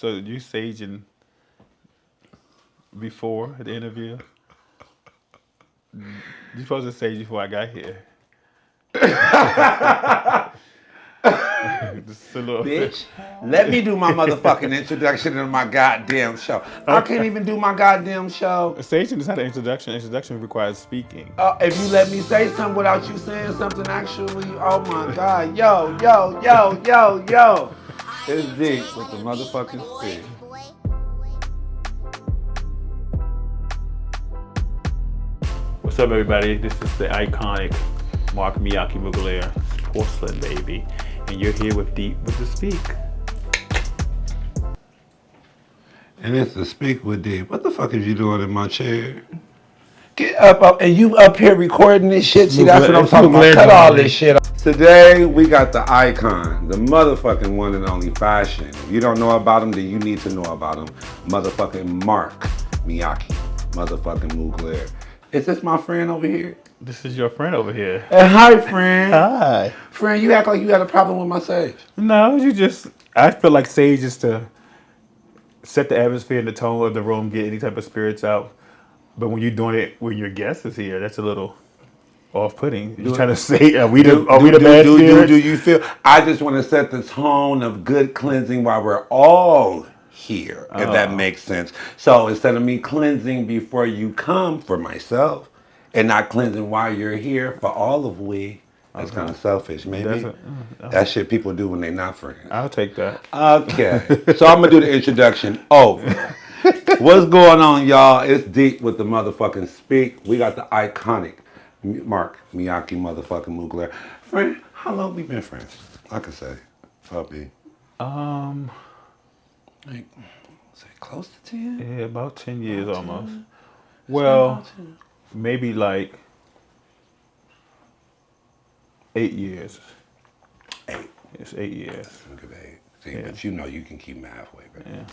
So you saging before the interview? You supposed to sage before I got here. Just a little. Bitch, let me do my motherfucking introduction to my goddamn show. I can't even do my goddamn show. Saging is not an introduction. Introduction requires speaking. If you let me say something without you saying something, actually, oh my God, yo, yo, yo, yo, yo. It's deep with the motherfucking speak. What's up, everybody? This is the iconic Miyake Mugler, porcelain baby, and you're here with TheSpeak. And it's the speak with D. What the fuck is you doing in my chair? Get up, and you up here recording this shit? See, that's what I'm talking about. Cut all this shit off. Today, we got the icon, the motherfucking one and only fashion. If you don't know about him, then you need to know about him. Motherfucking Miyake, motherfucking Mugler. Is this my friend over here? This is your friend over here. Hi, friend. Hi. Friend, you act like you had a problem with my sage. No, I feel like sage is to set the atmosphere and the tone of the room, get any type of spirits out. But when you're doing it when your guest is here, that's a little off-putting. You're trying to say, are we the bad spirits? Do you feel? I just want to set the tone of good cleansing while we're all here, if that makes sense. So instead of me cleansing before you come for myself, and not cleansing while you're here for all of we, that's kind of selfish, maybe. That shit people do when they're not friends. I'll take that. Okay, so I'm gonna do the introduction. What's going on, y'all? It's deep with the motherfucking speak. We got the iconic Miyake motherfucking Mugler. Friend, how long we been friends? I could say, probably. Like, say close to 10? Yeah, about 10 years almost. Well, maybe like 8 years. 8. It's 8 years. Good 8. See, yeah. But you know you can keep them halfway, right? Yeah.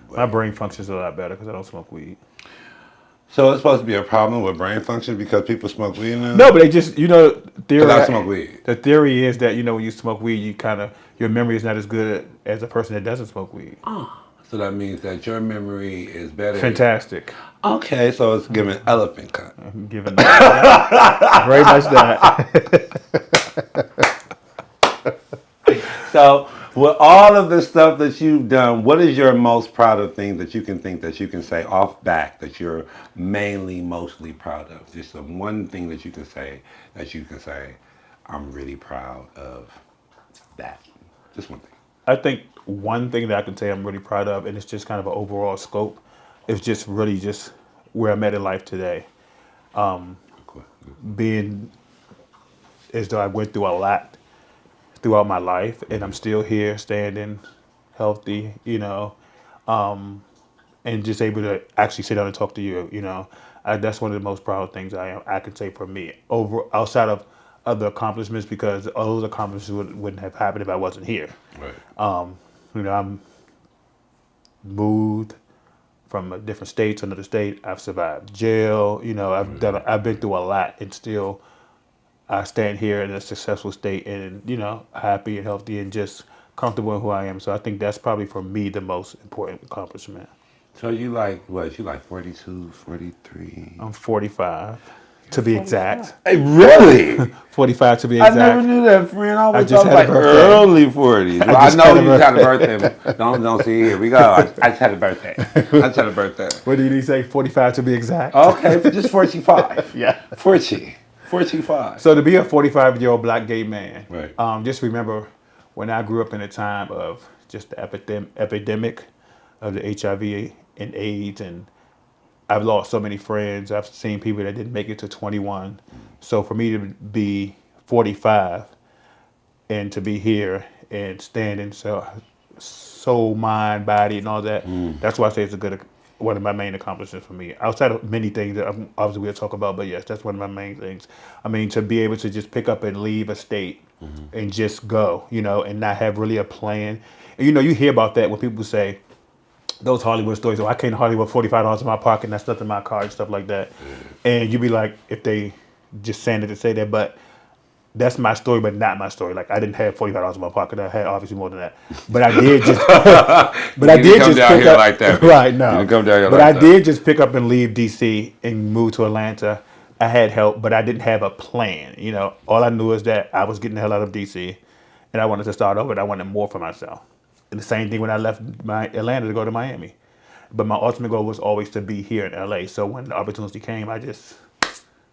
My brain functions a lot better because I don't smoke weed. So it's supposed to be a problem with brain function because people smoke weed now? No, but they just, theory. I smoke weed. The theory is that, when you smoke weed, your memory is not as good as a person that doesn't smoke weed. So that means that your memory is better. Fantastic. Okay, so it's giving elephant cut. I'm giving that. Very much that. So, with all of the stuff that you've done, what is your most proud of thing that you can think that you can say off back that you're mostly proud of? Just the one thing that you can say I'm really proud of that. Just one thing. I think one thing that I can say I'm really proud of, and it's just kind of an overall scope, is just really just where I'm at in life today. Being as though I went through a lot throughout my life, and I'm still here, standing, healthy, and just able to actually sit down and talk to you. That's one of the most proud things I can say for me. Outside of other accomplishments, because all those accomplishments wouldn't have happened if I wasn't here. Right. I'm moved from a different state to another state. I've survived jail. I've been through a lot, and still I stand here in a successful state and, happy and healthy and just comfortable in who I am. So I think that's probably for me the most important accomplishment. So you like what? You like 42, 43? I'm 45 to be exact. Hey, really? 45 to be exact. I never knew that, friend. I always just thought had like a birthday. early 40s. Well, I know you had a birthday. Don't see, here we go. I just had a birthday. What did you say? 45 to be exact? Okay, just 45. Yeah. 45. So to be a 45-year-old black gay man, right. Just remember when I grew up in a time of just the epidemic of the HIV and AIDS, and I've lost so many friends. I've seen people that didn't make it to 21. So for me to be 45 and to be here and standing soul, mind, body, and all that, that's why I say it's one of my main accomplishments for me. Outside of many things that obviously we'll talk about, but yes, that's one of my main things. I mean, to be able to just pick up and leave a state and just go, and not have really a plan. And, you hear about that when people say those Hollywood stories, I came to Hollywood, $45 in my pocket, and that's nothing in my car and stuff like that. And you be like, if they just saying it to say that, but that's my story, but not my story. Like I didn't have $45 in my pocket. I had obviously more than that. But I did just, but I You didn't did come just down pick here up. like that, man. Right, You no. didn't come down here But like I that. did just pick up and leave DC and move to Atlanta. I had help, but I didn't have a plan. You know, all I knew is that I was getting the hell out of DC, and I wanted to start over. And I wanted more for myself. And the same thing when I left my Atlanta to go to Miami. But my ultimate goal was always to be here in LA. So when the opportunity came, I just,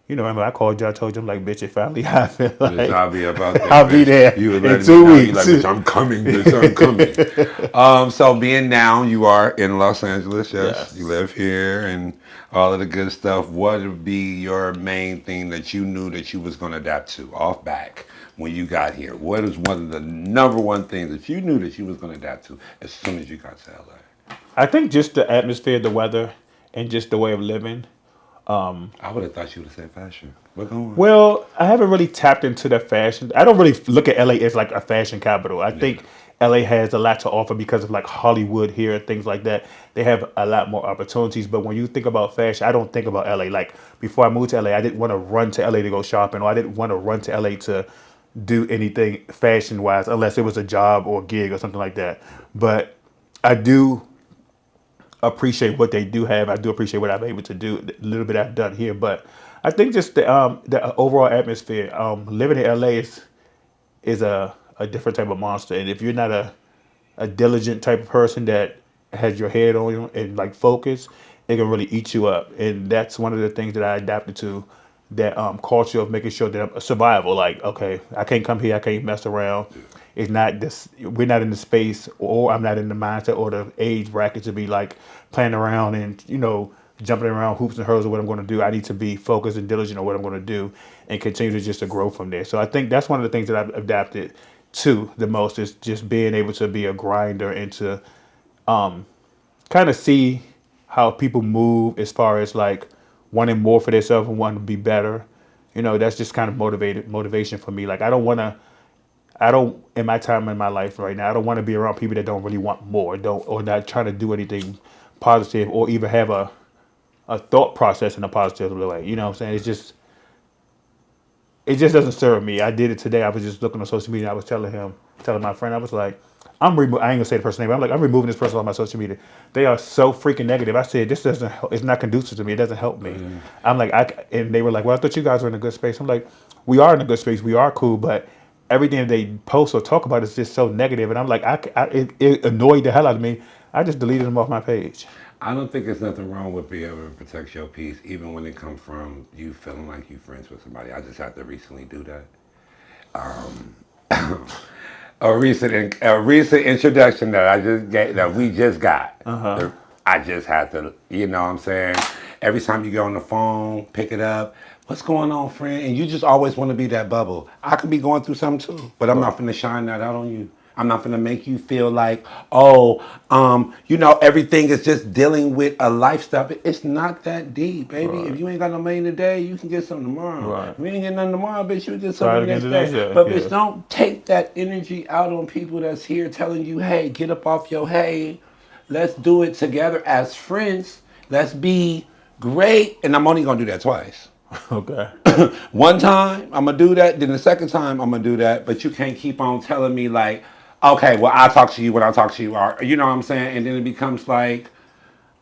remember I called you. I told you, I'm like, bitch, if finally I feel Bitch, like I'll be up out there, I'll be bitch. there You were in letting me two know. You like, weeks. bitch, I'm coming, bitch, I'm coming. So being now you are in Los Angeles, yes. You Yes. live here and all of the good stuff. What would be your main thing that you knew that you was gonna adapt to off back when you got here? What is one of the number one things that you knew that you was gonna adapt to as soon as you got to LA? I think just the atmosphere, the weather, and just the way of living. I would have thought you would have said fashion. But go on. Well, I haven't really tapped into the fashion. I don't really look at LA as like a fashion capital. I Yeah. think LA has a lot to offer because of like Hollywood here and things like that. They have a lot more opportunities. But when you think about fashion, I don't think about LA. Like before I moved to LA, I didn't want to run to LA to go shopping, or I didn't want to run to LA to do anything fashion wise, unless it was a job or a gig or something like that. But I do appreciate what they do have. I do appreciate what I'm able to do, the little bit I've done here. But I think just the overall atmosphere. Living in LA is a different type of monster, and if you're not a diligent type of person that has your head on you and like focus, it can really eat you up. And that's one of the things that I adapted to. That culture of making sure that I'm survival. Like, okay, I can't come here. I can't mess around. It's not this. We're not in the space, or I'm not in the mindset or the age bracket to be like playing around and jumping around hoops and hurdles of what I'm going to do. I need to be focused and diligent on what I'm going to do and continue to just to grow from there. So I think that's one of the things that I've adapted to the most is just being able to be a grinder and to kind of see how people move as far as like wanting more for themselves and wanting to be better. That's just kind of motivation for me. Like I don't in my time in my life right now, I don't want to be around people that don't really want more, don't or not trying to do anything positive or even have a thought process in a positive way. You know what I'm saying? It just doesn't serve me. I did it today. I was just looking on social media. I was telling my friend, I was like, I ain't gonna say the person's name. But I'm like, I'm removing this person off my social media. They are so freaking negative. I said, this doesn't. It's not conducive to me. It doesn't help me. I'm like, and they were like, well, I thought you guys were in a good space. I'm like, we are in a good space. We are cool, but everything they post or talk about is just so negative. And I'm like, it annoyed the hell out of me. I just deleted them off my page. I don't think there's nothing wrong with being able to protect your peace, even when it comes from you feeling like you friends with somebody. I just had to recently do that. A recent introduction that I just get that we just got. I just had to, you know what I'm saying? Every time you get on the phone, pick it up. What's going on, friend? And you just always want to be that bubble. I could be going through something too, but I'm not finna shine that out on you. I'm not gonna make you feel like, oh, everything is just dealing with a lifestyle. It's not that deep, baby. Right. If you ain't got no money today, you can get some tomorrow. Right. If you ain't get nothing tomorrow, bitch, you get Try something it the again next today. day. Yeah. But bitch, Yeah. don't take that energy out on people that's here telling you, hey, get up off your hay. Let's do it together as friends. Let's be great. And I'm only gonna do that twice. Okay. One time I'm gonna do that, then the second time I'm gonna do that, but you can't keep on telling me like, okay, well I'll talk to you when I talk to you, or you know what I'm saying, and then it becomes like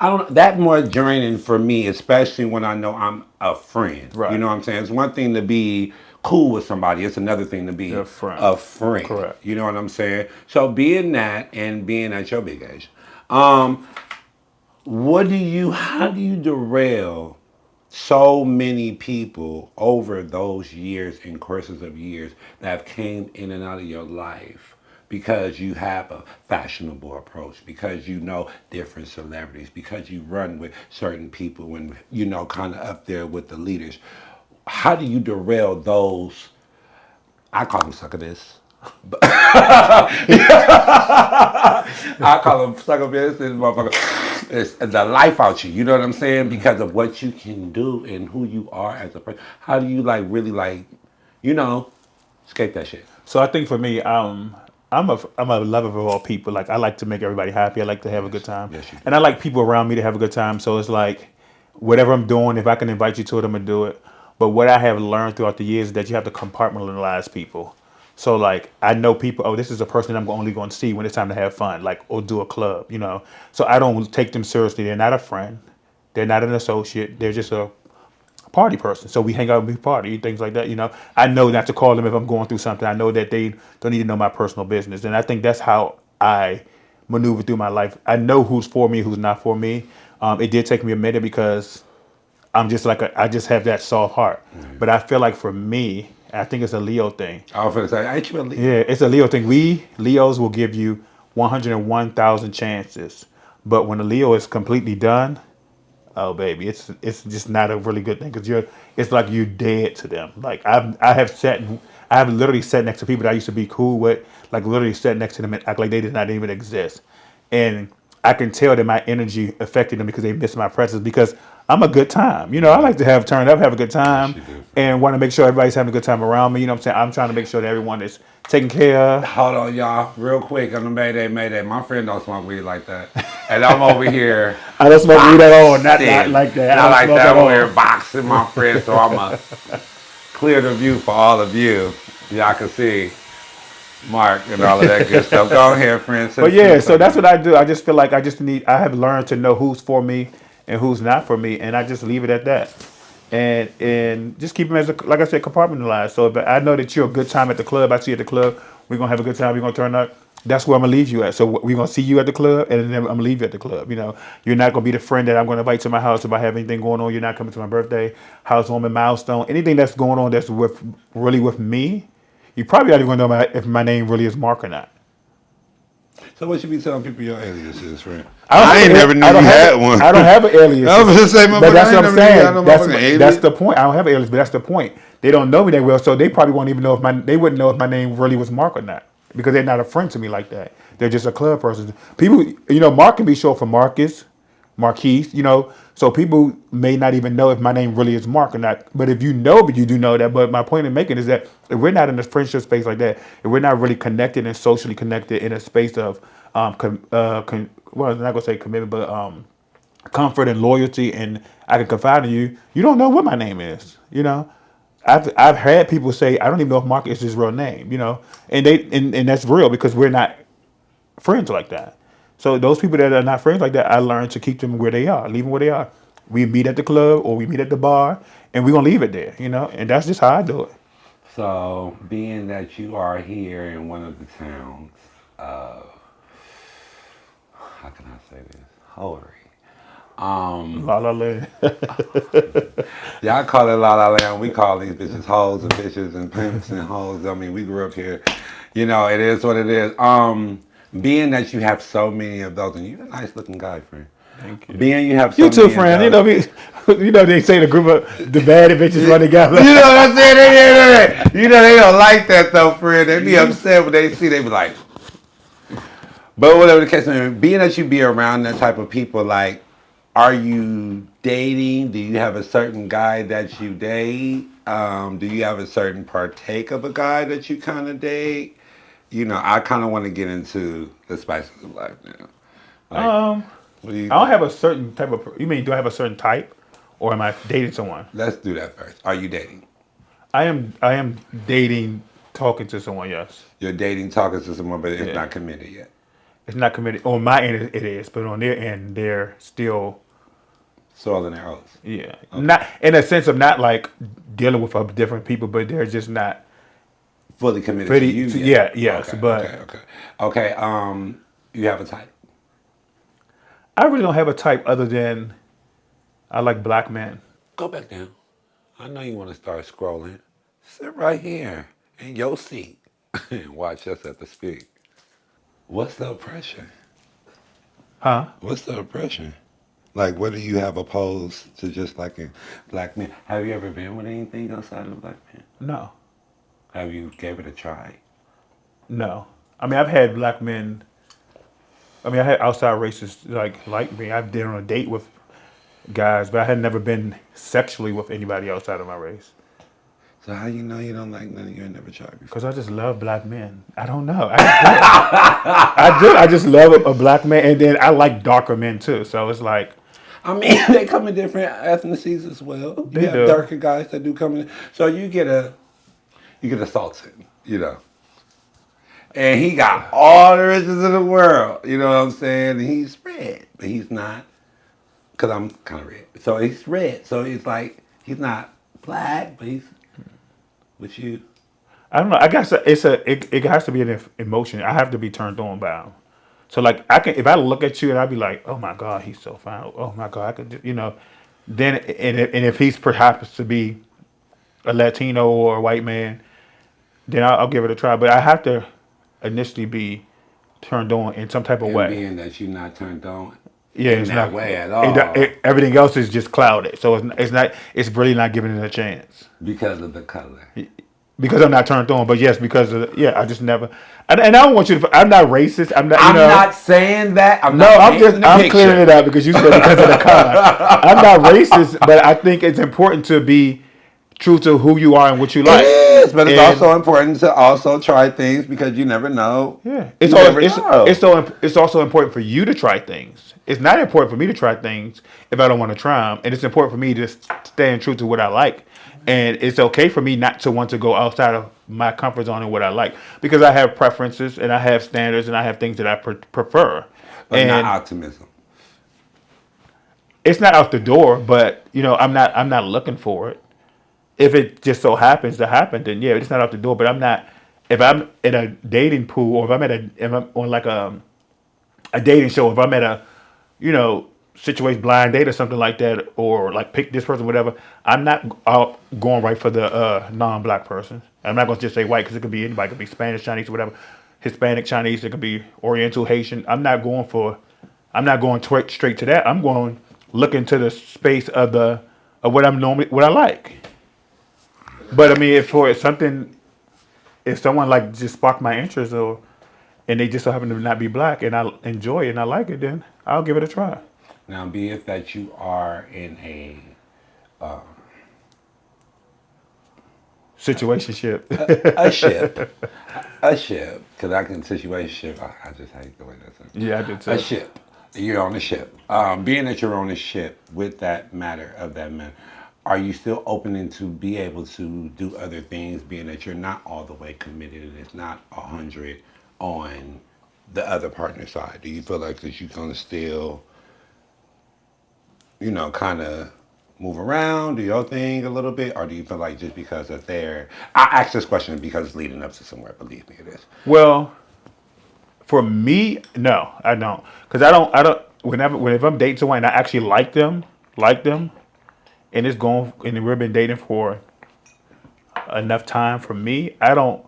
I don't that more draining for me, especially when I know I'm a friend. You Right. know what I'm saying? It's one thing to be cool with somebody, it's another thing to Your be friend. a friend. Correct. You know what I'm saying? So being that and being at your big age, um, how do you derail so many people over those years and courses of years that have came in and out of your life because you have a fashionable approach, because you know different celebrities, because you run with certain people and kind of up there with the leaders? How do you derail those? I call them succubus. I call them succubus. This motherfucker, it's the life out you. You know what I'm saying? Because of what you can do and who you are as a person. How do you really you know, escape that shit? So I think for me, I'm a lover of all people. Like I like to make everybody happy. I like to have a good Yes, time, yes, you do. and I like people around me to have a good time. So it's like whatever I'm doing, if I can invite you to it, I'm gonna do it. But what I have learned throughout the years is that you have to compartmentalize people. So like I know people. Oh, this is a person I'm only going to see when it's time to have fun, like or do a club. So I don't take them seriously. They're not a friend. They're not an associate. They're just a party person. So we hang out, we party, things like that. I know not to call them if I'm going through something. I know that they don't need to know my personal business, and I think that's how I maneuver through my life. I know who's for me, who's not for me. It did take me a minute because I'm just like I just have that soft heart. But I feel like for me, I think it's a Leo thing. I was gonna say, ain't you a Leo? Yeah, it's a Leo thing. We Leos will give you 101,000 chances, but when a Leo is completely done, oh baby, it's just not a really good thing because it's like you're dead to them. Like I have literally sat next to people that I used to be cool with, like literally sat next to them and act like they did not even exist, and I can tell that my energy affected them because they miss my presence because I'm a good time. I like to have turn up, have a good Yes, time, you do. and want to make sure everybody's having a good time around me. You know what I'm saying? I'm trying to make sure that everyone is taken care of. Hold on, y'all, real quick on the Mayday. My friend don't smoke weed like that, and I'm over here I don't smoke weed at all. Not boxing. like that. I Not don't like smoke that. at I'm over here all. boxing, my friend. So I'ma clear the view for all of you. Y'all can see Mark and all of that good stuff. Go ahead, friend. But Say yeah, so something. that's what I do. I just feel like I have learned to know who's for me and who's not for me, and I just leave it at that. And just keep them as like I said, compartmentalized. So if I know that you're a good time at the club, I see you at the club, we're gonna have a good time. We're gonna turn up. That's where I'm gonna leave you at. So we're gonna see you at the club, and then I'm gonna leave you at the club. You're not gonna be the friend that I'm gonna invite to my house if I have anything going on. You're not coming to my birthday, housewarming milestone, anything that's going on that's with me. You probably not even gonna know if my name really is Mark or not. So what you be telling people your alias is, friend? I don't I have ain't an never knew you had one. I don't have an alias. I was just saying, But motherfucker, that's I ain't what I'm never knew you had saying. no That's motherfucking that's alias. the point. I don't have an alias, but that's the point. They don't know me that well, so they probably won't even know if they wouldn't know if my name really was Mark or not because they're not a friend to me like that. They're just a club person. People, Mark can be short for Marcus, Marquise. So people may not even know if my name really is Mark or not. But if you know, but you do know that. But my point in making is that if we're not in a friendship space like that, if we're not really connected and socially connected in a space of well, I'm not gonna say commitment, but comfort and loyalty, and I can confide in you. You don't know what my name is. I've had people say I don't even know if Mark is his real name. And that's real because we're not friends like that. So those people that are not friends like that, I learned to keep them where they are, leave them where they are. We meet at the club or we meet at the bar, and we're gonna leave it there. And that's just how I do it. So, being that you are here in one of the towns, how can I say this? Hoery. La la land. Y'all call it La La Land. We call these bitches hoes and bitches and pimps and hoes. I mean, we grew up here. It is what it is. Being that you have so many of those, and you're a nice looking guy, friend. Thank you. Being you have You so too, many of friend. those. They say the group of the bad bitches run together. You know what I'm saying? They don't like that though, friend. They be upset when they see. They be like, but whatever the case may be, being that you be around that type of people, like, are you dating? Do you have a certain guy that you date? Do you have a certain partake of a guy that you kind of date? I kind of want to get into the spices of life now. Like, what do you I don't think? have a certain type of. You mean do I have a certain type, or am I dating someone? Let's do that first. Are you dating? I am. I am dating, talking to someone. Yes. You're dating, talking to someone, but it's Yeah. not committed yet. It's not committed. On my end, it is, but on their end, they're still. Soil in their oats. Yeah. Okay. Not in a sense of not like dealing with different people, but they're just not. Fully committed to Pretty. you yet. Yeah. Yes. Okay, But okay, okay. Okay, you have a type. I really don't have a type other than I like black men. Go back down. I know you want to start scrolling. Sit right here in your seat and watch us at the speak. What's the oppression? Huh? What's the oppression? Like, what do you have opposed to just like in black men? Have you ever been with anything outside of black men? No. Have you gave it a try? No. I mean, I've had black men. I mean, I had outside races like me. I've been on a date with guys, but I had never been sexually with anybody outside of my race. So how you know you don't like none you ain't never tried before? Cause I just love black men. I don't know. I just do. I do. I just love a black man, and then I like darker men too. So it's like, I mean, they come in different ethnicities as well. You They have do. darker guys that do come in. So you get assaulted, And he got all the riches in the world. You know what I'm saying? And he's red, but he's not. Because I'm kind of red. So he's red. So it's like, he's not black, but he's with you. I don't know. I guess it has to be an emotion. I have to be turned on by him. So like I can, if I look at you and I'd be like, oh my god, he's so fine. Oh my god, I could, then and if he's perhaps to be a Latino or a white man, then I'll give it a try. But I have to initially be turned on in some type of And way. being that you're not turned on Yeah, in it's that not. way at all Everything else is just clouded. So it's not. It's really not giving it a chance because of the color. because I'm not turned on. But yes, because I just never. And I don't want you to. I'm not racist. I'm not. I'm not saying that. I'm No, not I'm clearing it up because you said because of the color. I'm not racist, but I think it's important to be true to who you are and what you like. It is, but it's And also important to also try things because you never know. yeah, You never know. it's also important for you to try things. It's not important for me to try things if I don't want to try them, and it's important for me to stand true to what I like. And it's okay for me not to want to go outside of my comfort zone and what I like because I have preferences and I have standards and I have things that I prefer. But not And optimism. it's not out the door, but I'm not looking for it. If it just so happens to happen, then yeah, it's not out the door. But I'm not. If I'm in a dating pool, or if I'm on like a dating show, if I'm at a, situation blind date or something like that, or like pick this person, whatever. I'm not out going right for the non-black person. I'm not going to just say white because it could be anybody. It could be Spanish, Chinese, whatever. Hispanic, Chinese. It could be Oriental, Haitian. I'm not going for. I'm not going straight to that. I'm going look into the space of what I like. But I mean, if someone like just sparked my interest, and they just so happen to not be black, and I enjoy it and I like it, then I'll give it a try. Now, be it that you are in Situationship. a ship, because I can situationship. I just hate the way that sounds. Yeah, I do too. A ship. You're on a ship. Being that you're on a ship with that matter of that man, are you still opening to be able to do other things? Being that you're not all the way committed and it's not 100 on the other partner side. Do you feel like that you're gonna still, kind of move around, do your thing a little bit, or do you feel like just because of there? I ask this question because it's leading up to somewhere. Believe me, it is. Well, for me, no, I don't, because I don't. If I'm dating someone and I actually like them, and it's going, and we've been dating for enough time for me, I don't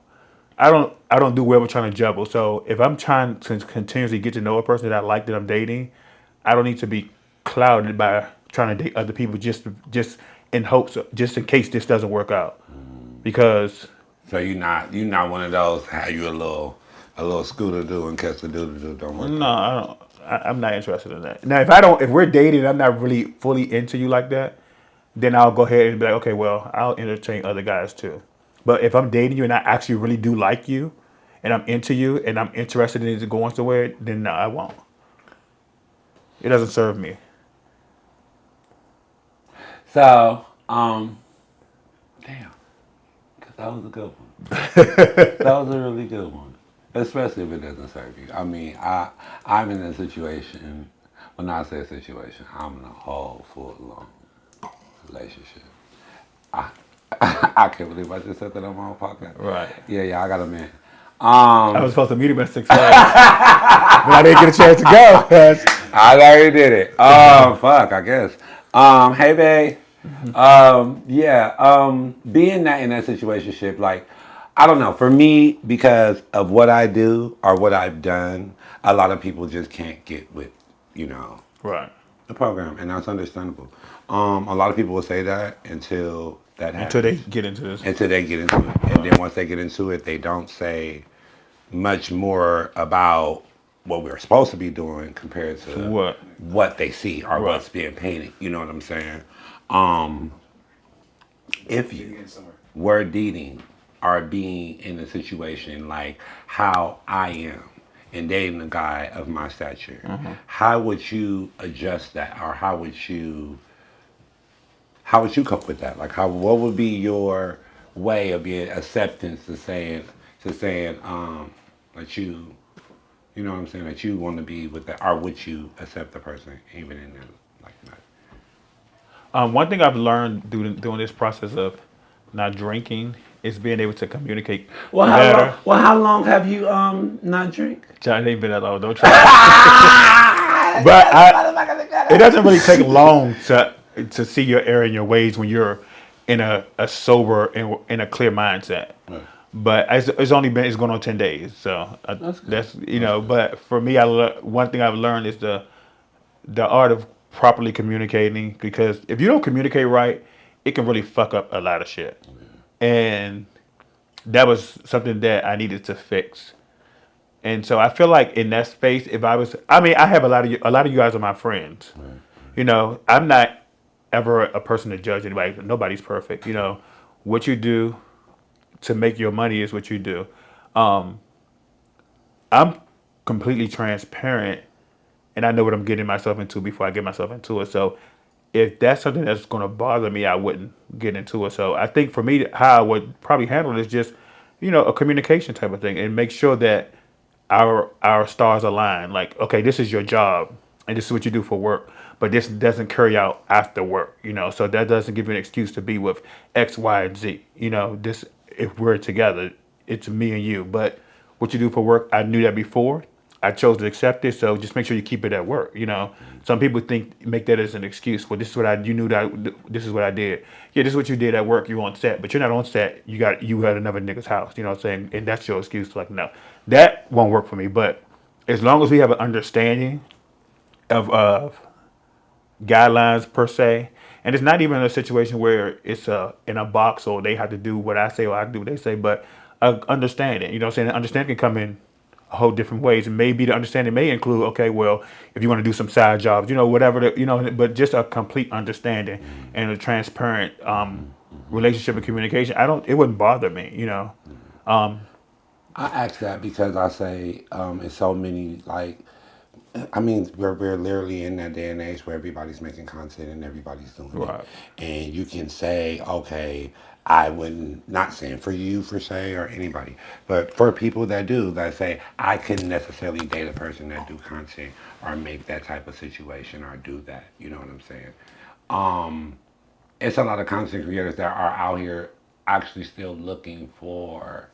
do well with trying to juggle. So if I'm trying to continuously get to know a person that I like that I'm dating, I don't need to be clouded by trying to date other people just in hopes just in case this doesn't work out. Because So you're not one of those how you a little scooter do in case the do don't work no, out. I don't. I'm not interested in that. Now, if we're dating, and I'm not really fully into you like that, then I'll go ahead and be like, okay, well, I'll entertain other guys too. But if I'm dating you and I actually really do like you, and I'm into you, and I'm interested in it going somewhere, then no, I won't. It doesn't serve me. So, damn, because that was a good one. That was a really good one, especially if it doesn't serve you. I mean, I'm in a situation. When I say situation, I'm in a whole full-on relationship. I, I can't believe I just said that on my own podcast. Right. Yeah, I got a man. I was supposed to meet him at 6 hours, but I didn't get a chance to go. 'Cause I already did it. Fuck, I guess. Hey, babe. Yeah. Being that in that situationship, like, I don't know. For me, because of what I do or what I've done, a lot of people just can't get with, right. the program, and that's understandable. A lot of people will say that until that Until they happens, get into this. until they get into it, and then once they get into it, they don't say much more about what we're supposed to be doing compared to what they see or Right. what's being painted. You know what I'm saying? Um, if you were dating or being in a situation like how I am, and dating a guy of my stature, how would you adjust that, or how would you cope with that? Like, what would be your way of being acceptance to saying that you know what I'm saying, that you want to be with that, or would you accept the person even in that, like that? One thing I've learned doing this process of not drinking is being able to communicate Well, how long? better. Well, how long have you not drink? John, it ain't been that long. Don't try. But it doesn't really take long to see your error in your ways when you're in a sober and in a clear mindset. Right. But it's going on 10 days, so That's good. that's But for me, one thing I've learned is the art of properly communicating, because if you don't communicate right, it can really fuck up a lot of shit. And that was something that I needed to fix. And so I feel like in that space, if I was, I mean, I have a lot of you guys are my friends. Right. I'm not ever a person to judge anybody. Nobody's perfect. What you do to make your money is what you do. Um, I'm completely transparent, and I know what I'm getting myself into before I get myself into it. So if that's something that's going to bother me, I wouldn't get into it. So I think for me, how I would probably handle it is just, a communication type of thing, and make sure that our stars align. Like, okay, this is your job, and this is what you do for work, but this doesn't carry out after work. So that doesn't give you an excuse to be with X, Y, and Z. This if we're together, it's me and you. But what you do for work, I knew that before. I chose to accept it, so just make sure you keep it at work. Some people make that as an excuse. Well, this is what you knew that this is what I did. Yeah, this is what you did at work. You're on set, but you're not on set. You had another nigga's house. You know what I'm saying? And that's your excuse. Like, no, that won't work for me. But as long as we have an understanding of guidelines per se, and it's not even a situation where it's in a box or they have to do what I say or I do what they say, but understanding. You know what I'm saying? Understanding can come in a whole different ways, and maybe the understanding may include, okay, well, if you want to do some side jobs, whatever, but just a complete understanding and a transparent relationship and communication. It wouldn't bother me. Um, I ask that because I say in so many, like, I mean, we're literally in that day and age where everybody's making content and everybody's doing it. right, And you can say, okay, I wouldn't, not saying for you, for say, or anybody, but for people that do, that say, I couldn't necessarily date a person that do content or make that type of situation or do that. You know what I'm saying? Um, it's a lot of content creators that are out here actually still looking for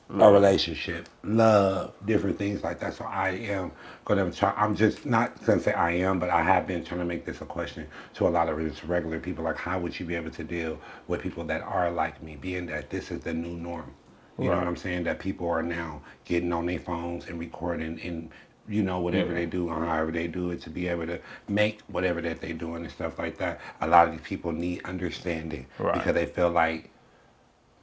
a love, relationship, love, different things like that. So I am going to try. I'm just not going to say I am, but I have been trying to make this a question to a lot of just regular people. Like, how would you be able to deal with people that are like me, being that this is the new norm? You know what right, I'm saying? That people are now getting on their phones and recording and whatever yeah, they do or however they do it to be able to make whatever that they're doing and stuff like that. A lot of these people need understanding right, because they feel like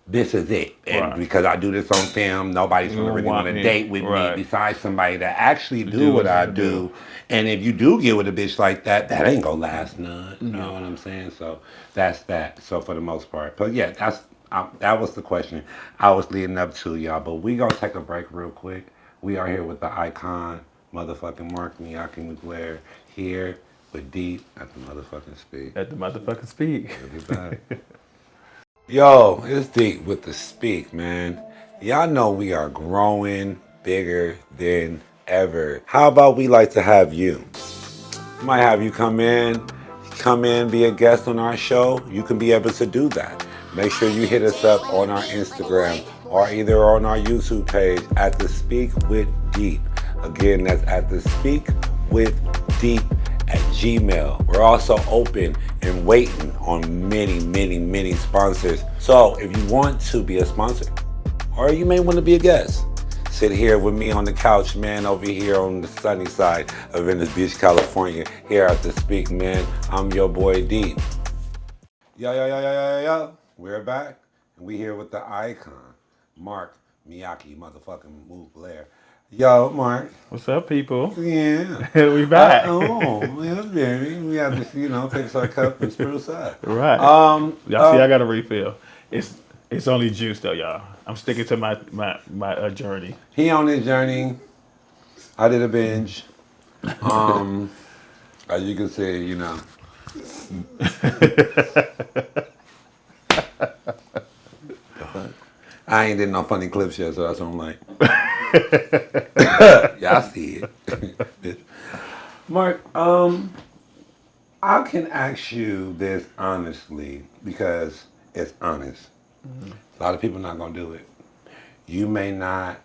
this is it. And right. because I do this on film, nobody's You gonna don't really want want to me, date with me right, besides somebody that actually to do do what what I I do. do. And if you do get with a bitch like that, that ain't gonna last none. You know No. what I'm saying? So that's that. So for the most part, but yeah, that was the question I was leading up to, y'all. But we gonna take a break real quick. We are here with the icon, motherfucking Mark Miyake Mugler, here with Deep at the motherfucking speak. At the motherfucking speak. We'll be back. Yo, it's Deep with the Speak, man. Y'all know we are growing bigger than ever. How about we like to have you? Might have you come in, be a guest on our show. You can be able to do that. Make sure you hit us up on our Instagram or either on our YouTube page at The Speak with Deep. Again, that's at The Speak with Deep at Gmail. We're also open and waiting on many, many, many sponsors. So if you want to be a sponsor, or you may want to be a guest, sit here with me on the couch, man, over here on the sunny side of Venice Beach, California, here at The Speak, man. I'm your boy Deep. Yo. We're back, and we here with the icon, Mark Miyake, motherfucking Mugler. Yo, Mark. What's up, people? Yeah. We back. Yeah, baby. We have to, fix our cup and spruce up. Right. Y'all see, I got a refill. It's only juice though, y'all. I'm sticking to my journey. He on his journey. I did a binge. Um, as you can see, you know, I ain't did no funny clips yet, so that's what I'm like. Yeah, I see it. Mark, I can ask you this honestly because it's honest. A lot of people not gonna do it. You may not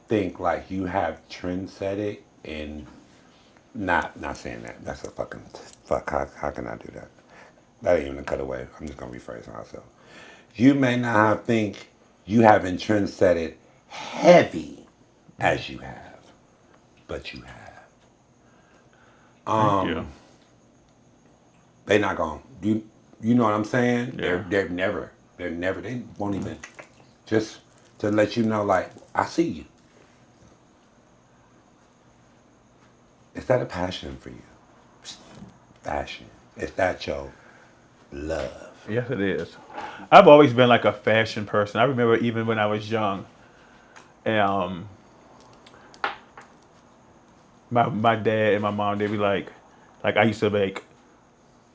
think like you have trend set it and not saying that. That's a fucking fuck. How can I do that? That ain't even a cutaway. I'm just gonna rephrase myself. You may not have think you haven't trend set it heavy as you have, but you have. Thank you. They not gonna you know what I'm saying? Yeah. They're never they won't even just to let you know like I see you. Is that a passion for you? Fashion. Is that your love? Yes, it is. I've always been like a fashion person. I remember even when I was young, and my dad and my mom, they be like I used to make.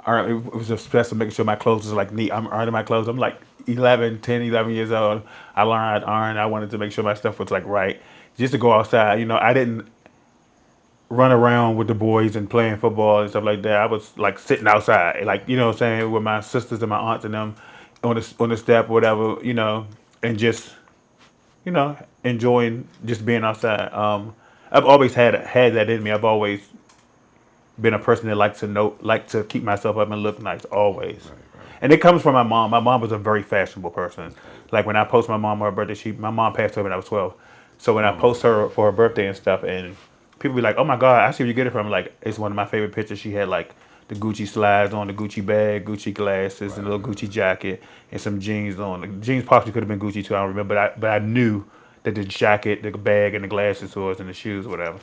It was obsessed with making sure my clothes was like neat. I'm ironing my clothes. I'm like 11 years old. I learned how to iron. I wanted to make sure my stuff was like right. Just to go outside. I didn't run around with the boys and playing football and stuff like that. I was like sitting outside, like what I'm saying, with my sisters and my aunts and them on the step, or whatever, and just enjoying just being outside. I've always had that in me. I've always been a person that like to keep myself up and look nice always. Right, right. And it comes from my mom. My mom was a very fashionable person. Like when I post my mom for her birthday, my mom passed away when I was 12. So when I post her for her birthday and stuff, and people be like, "Oh my God, I see where you get it from." Like it's one of my favorite pictures. She had like the Gucci slides on, the Gucci bag, Gucci glasses, and a little Gucci jacket, and some jeans on. The jeans possibly could have been Gucci too. I don't remember, but I knew that the jacket, the bag, and the glasses was, and the shoes, whatever.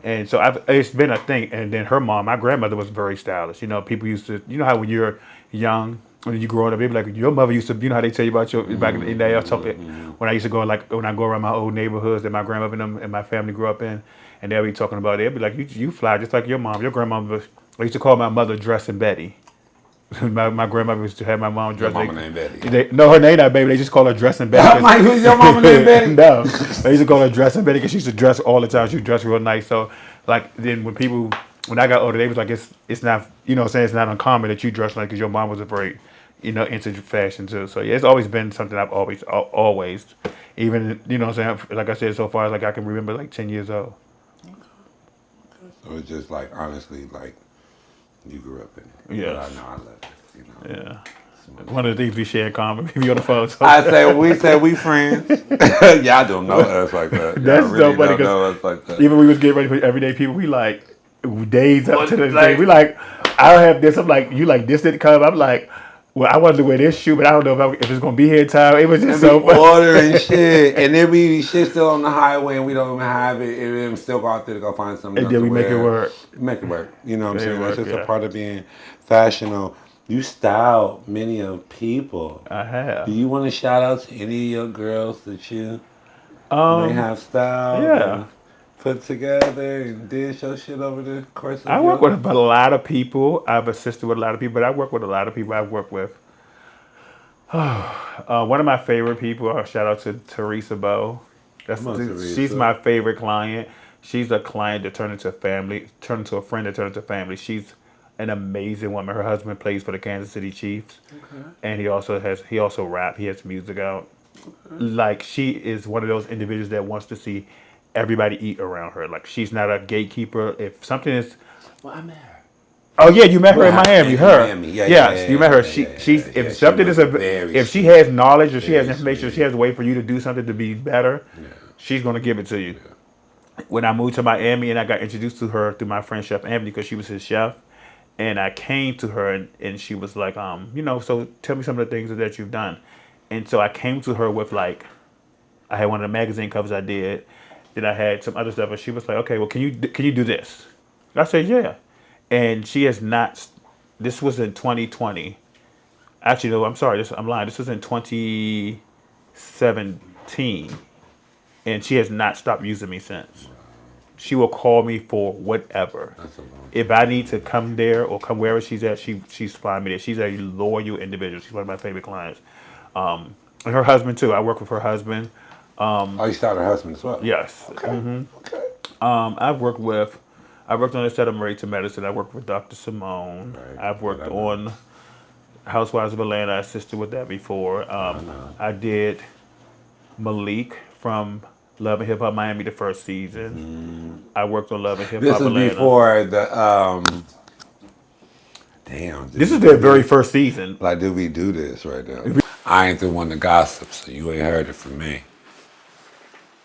And so it's been a thing. And then her mom, my grandmother, was very stylish. People used to, how when you're young, when you growing up, they be like, your mother used to, how they tell you about your back in the day. I talk when I used to go when I go around my old neighborhoods that my grandmother and them and my family grew up in, and they'll be talking about it. They'll be like, you fly just like your mom. Your grandmother. I used to call my mother Dressing Betty. my grandmother used to have my mom Your dress. mama named Betty. No, her name not Baby. They just call her Dressing Betty. I'm like, who's your mama named Betty? No, they used to call her Dressing Betty because she used to dress all the time. She would dress real nice. So, like, then when I got older, they was like, it's not, what I'm saying, it's not uncommon that you dress like, because your mom was a very, into fashion too. So yeah, it's always been something I've always, even, what I'm saying, like I said, so far as like I can remember, like 10 years old. So it's just like honestly, like you grew up in it. But I Yes. know I love it. Yeah. One of the things we share in common, we on the phone. So I say we friends. Y'all don't know us like that. Y'all that's really so funny don't know because us like that. even we was getting ready for everyday people, we like days up What, to this day. like- We like, I don't have this. I'm like, you like this didn't come. I'm like, well, I wanted to wear this shoe, but I don't know if it's gonna be here in time. It was just And so we funny. ordering shit, and there be shit still on the highway, and we don't even have it, and then still go out there to go find something And else then to we make it wear. work. Make it work. You know what I'm Make it saying? That's work, just a yeah. part of being fashionable. You style many of people. I Do have. you want to shout out to any of your girls that you may have styled Yeah. and put together and did your shit over the course I of work your? with a lot of people. I've assisted with a lot of people, but I work with a lot of people. I've worked with one of my favorite people. Shout out to Teresa Bow. Come on, She's Teresa. my favorite client. She's a client that turned into a family, turned into a friend that turned into family. She's an amazing woman. Her husband plays for the Kansas City Chiefs, Okay. and he also rap. He has music out. Like she is one of those individuals that wants to see everybody eat around her. Like she's not a gatekeeper. If something is, Well, I met her. oh yeah, you met her in Well, Miami. in Her, Miami. Yeah, yeah, yes, yeah, you met her. yeah, yeah, She's yeah. if She something was is very if she sweet. has knowledge or she has Very information, or sweet. she has a way for you to do something to be better, Yeah. she's gonna give it to you. When I moved to Miami and I got introduced to her through my friend Chef Anthony because she was his chef, and I came to her and she was like, so tell me some of the things that you've done, and so I came to her with like, I had one of the magazine covers I did, then I had some other stuff, and she was like, okay, well, can you do this? I said, yeah, and she has not. This was in 2020. Actually, no, I'm sorry, I'm lying. This was in 2017, and she has not stopped using me since. she will call me for whatever. That's a long If I need to come there or come wherever she's at, she's flying me there. She's a loyal individual. She's one of my favorite clients. And her husband too. I work with her husband. Oh, you started her husband as well? Yes. Okay. Okay. I worked on the set of Married to Medicine. I worked with Dr. Simone. Right. I've worked But I know. on Housewives of Atlanta. I assisted with that before. I did Malik from Love and Hip Hop Miami the first season. I worked on Love and Hip This Hop is Atlanta. before the damn. This is their very first season. Like, do we do this right now? I ain't the one to gossip, so you ain't heard it from me.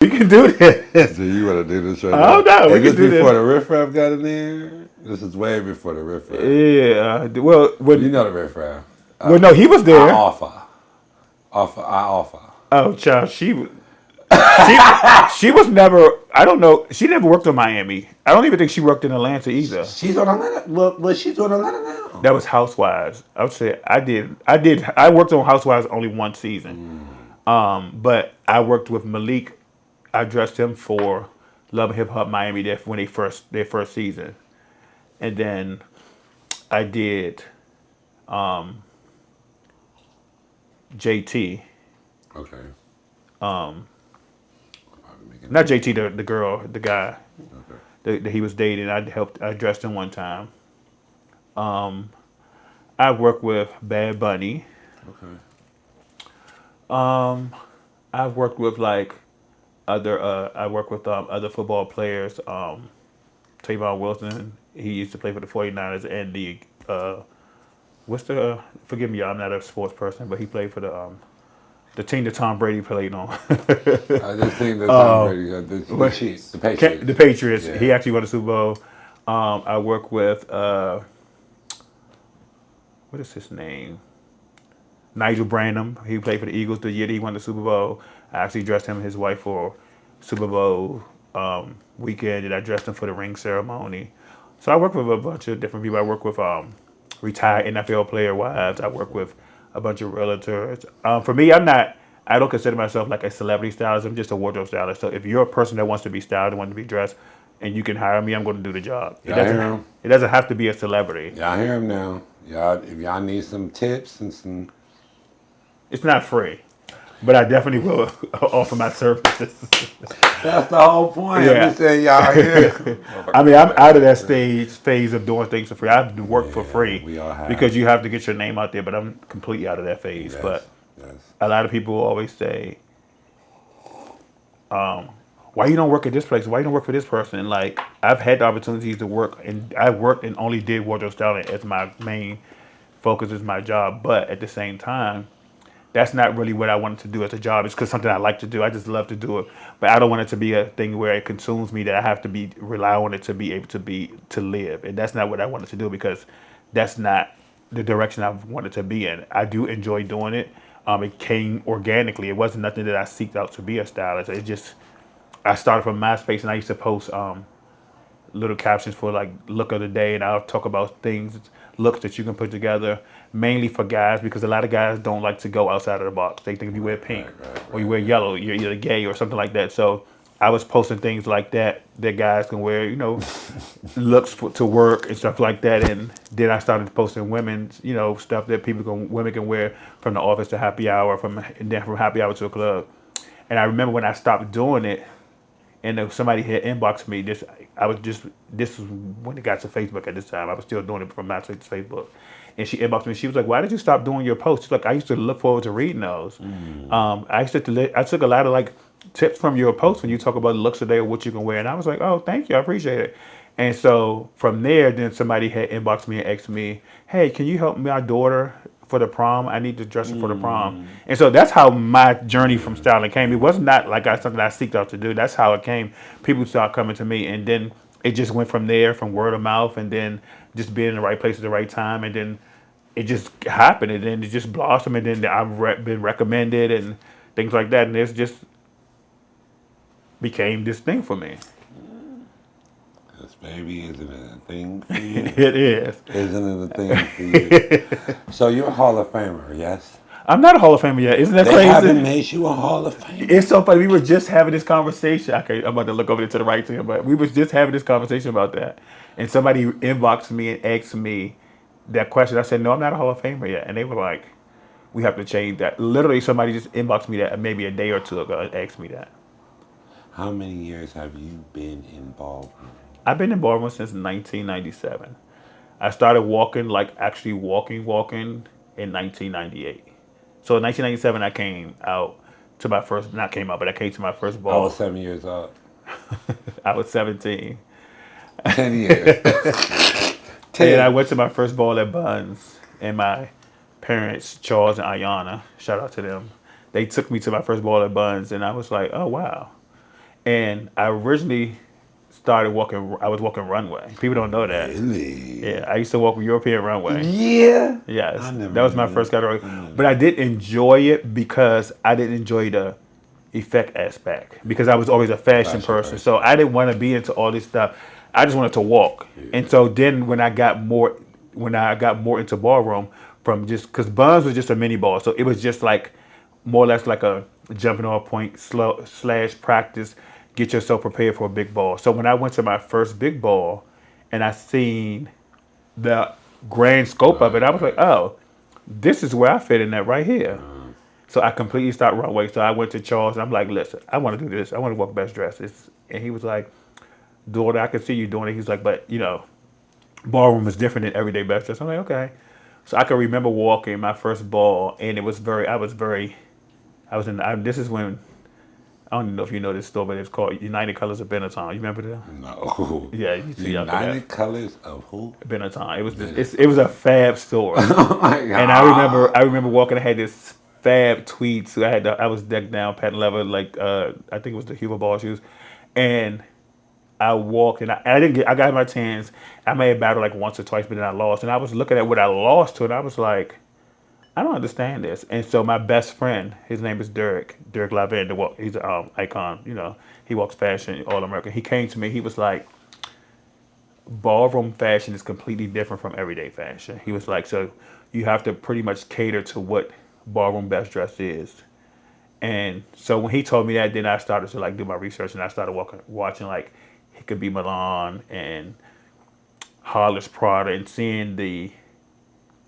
We can do this. So you want to do this right Oh, now? no, we And this can do before this. the riffraff got in there? This is way before the riffraff. Yeah. Well, You know the riffraff. well, no, he was I there. offer. I offer. Oh, child, she was never. I don't know. She never worked in Miami. I don't even think she worked in Atlanta either. She's on Atlanta. Well, she's on Atlanta now. That was Housewives. I would say I did. I worked on Housewives only one season. But I worked with Malik. I dressed him for Love and Hip Hop Miami there when their first season, and then I did JT. Okay. Not JT, the girl, the guy Okay. that he was dating. I dressed him one time. I worked with Bad Bunny. Okay. I've worked with like I work with other football players. Tavon Wilson, he used to play for the 49ers and the forgive me, y'all, I'm not a sports person, but he played for the team that Tom Brady played on. I just think that Tom Brady got the Chiefs, the Patriots. The Patriots. Yeah. He actually won the Super Bowl. I work with what is his name? Nigel Branham. He played for the Eagles the year that he won the Super Bowl. I actually dressed him and his wife for Super Bowl weekend, and I dressed him for the ring ceremony. So I work with a bunch of different people. I work with retired NFL player wives. I work with a bunch of realtors. For me, I don't consider myself like a celebrity stylist. I'm just a wardrobe stylist. So if you're a person that wants to be styled and wants to be dressed, and you can hire me, I'm going to do the job. Y'all hear him? It doesn't have to be a celebrity. Y'all hear him now. Y'all, if y'all need some tips and some. It's not free, but I definitely will offer my services. That's the whole point. Yeah. I'm just saying y'all here. I mean, I'm out of that phase of doing things for free. I've worked for free we all have. because you have to get your name out there, but I'm completely out of that phase. Yes, But yes. a lot of people always say, why you don't work at this place? Why you don't work for this person? And like, I've had the opportunities to work, and I worked and only did wardrobe styling as my main focus, is my job. But at the same time, that's not really what I wanted to do as a job. It's because something I like to do. I just love to do it. But I don't want it to be a thing where it consumes me, that I have to rely on it to be able to live. And that's not what I wanted to do, because that's not the direction I wanted to be in. I do enjoy doing it. It came organically. It wasn't nothing that I seeked out to be a stylist. It just, I started from MySpace, and I used to post little captions for like look of the day, and I'll talk about things, looks that you can put together, mainly for guys, because a lot of guys don't like to go outside of the box. They think if you wear pink or you wear yellow, you're either gay or something like that. So I was posting things like that guys can wear, looks to work and stuff like that. And then I started posting women's, stuff that women can wear from the office to happy hour, and then from happy hour to a club. And I remember when I stopped doing it, and if somebody had inboxed me, this was when it got to Facebook at this time. I was still doing it from MySpace to Facebook. And she inboxed me. She was like, "Why did you stop doing your posts?" She's like, "I used to look forward to reading those. I took a lot of like tips from your posts when you talk about the looks of the day or what you can wear." And I was like, "Oh, thank you, I appreciate it." And so from there, then somebody had inboxed me and asked me, "Hey, can you help my daughter for the prom? I need to dress her for the prom." And so that's how my journey from styling came. It was not like something I seeked out to do. That's how it came. People started coming to me, and then it just went from there, from word of mouth, and then just being in the right place at the right time, and then it just happened, and then it just blossomed, and then I've been recommended and things like that, and it's just became this thing for me. This baby, isn't it a thing for you? It is. Isn't it a thing for you? So you're a Hall of Famer, yes? I'm not a Hall of Famer yet. Isn't that They haven't crazy? made you a Hall of Famer. It's so funny. We were just having this conversation. Okay, I'm about to look over there to the right to him, but we was just having this conversation about that. And somebody inboxed me and asked me that question. I said, no, I'm not a Hall of Famer yet. And they were like, we have to change that. Literally, somebody just inboxed me that maybe a day or two ago and asked me that. How many years have you been in ballroom? I've been in Baltimore since 1997. I started walking, like actually walking in 1998. So in 1997, I came out to my first, not came out, but I came to my first I was ball. 7 years old. I was 17. 10 years. And I 10. went to my first ball at Buns, and my parents, Charles and Ayana, shout out to them, they took me to my first ball at Buns, and I was like, oh, wow. And I originally started walking, I was walking runway. People don't know that. Really? Yeah, I used to walk European runway. Yeah. I Yes, never that was my knew first that. category. I never But I knew. did enjoy it because I didn't enjoy the effect aspect because I was always a fashion Fashion person. person. So I didn't want to be into all this stuff. I just wanted to walk. And so then when I got more into ballroom from just because Buns was just a mini ball, so it was just like more or less like a jumping off point slow slash practice, get yourself prepared for a big ball. So when I went to my first big ball and I seen the grand scope of it, I was like, Right. oh, this is where I fit in that right here. So I completely stopped runway. So I went to Charles and I'm like, listen, I want to do this. I want to walk best dresses. And he was like, daughter, I can see you doing it. He's like, but ballroom is different than everyday best dress. I'm like, okay. So I can remember walking my first ball, and it was I was in. This is when I don't even know if you know this store, but it's called United Colors of Benetton. You remember that? No. Yeah, you too young for that. United Colors of who? Benetton. It was this. Benetton. It was a fab store. Oh my And God. I remember walking. I had this fab tweed suit. I was decked down, patent leather, like I think it was the Hugo Ball shoes, and I walked and I didn't get. I got my tens. I may have battled like once or twice, but then I lost. And I was looking at what I lost to, and I was like, I don't understand this. And so my best friend, his name is Derek Lavin. He's an icon. He walks fashion, all American. He came to me. He was like, ballroom fashion is completely different from everyday fashion. He was like, so you have to pretty much cater to what ballroom best dress is. And so when he told me that, then I started to like do my research and I started watching like it could be Milan and Hollis Prada and seeing the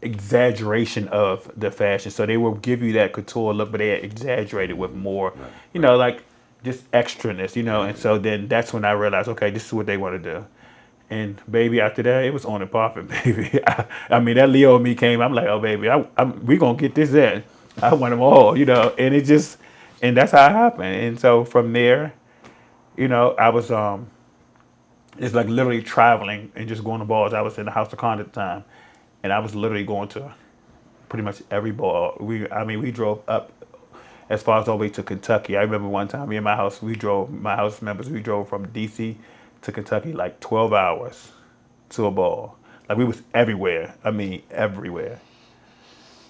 exaggeration of the fashion. So they will give you that couture look, but they exaggerated with more, Right. Right. like just extraness, And so then that's when I realized, okay, this is what they want to do. And baby, after that, it was on and popping, baby. I mean, that Leo and me came. I'm like, oh baby, we gonna get this in. I want them all, And it just, and that's how it happened. And so from there, I was it's like literally traveling and just going to balls. I was in the House of Con at the time, and I was literally going to pretty much every ball. We drove up as far as all the way to Kentucky. I remember one time, me and my house members, we drove from DC to Kentucky like 12 hours to a ball. Like we was everywhere. I mean, everywhere.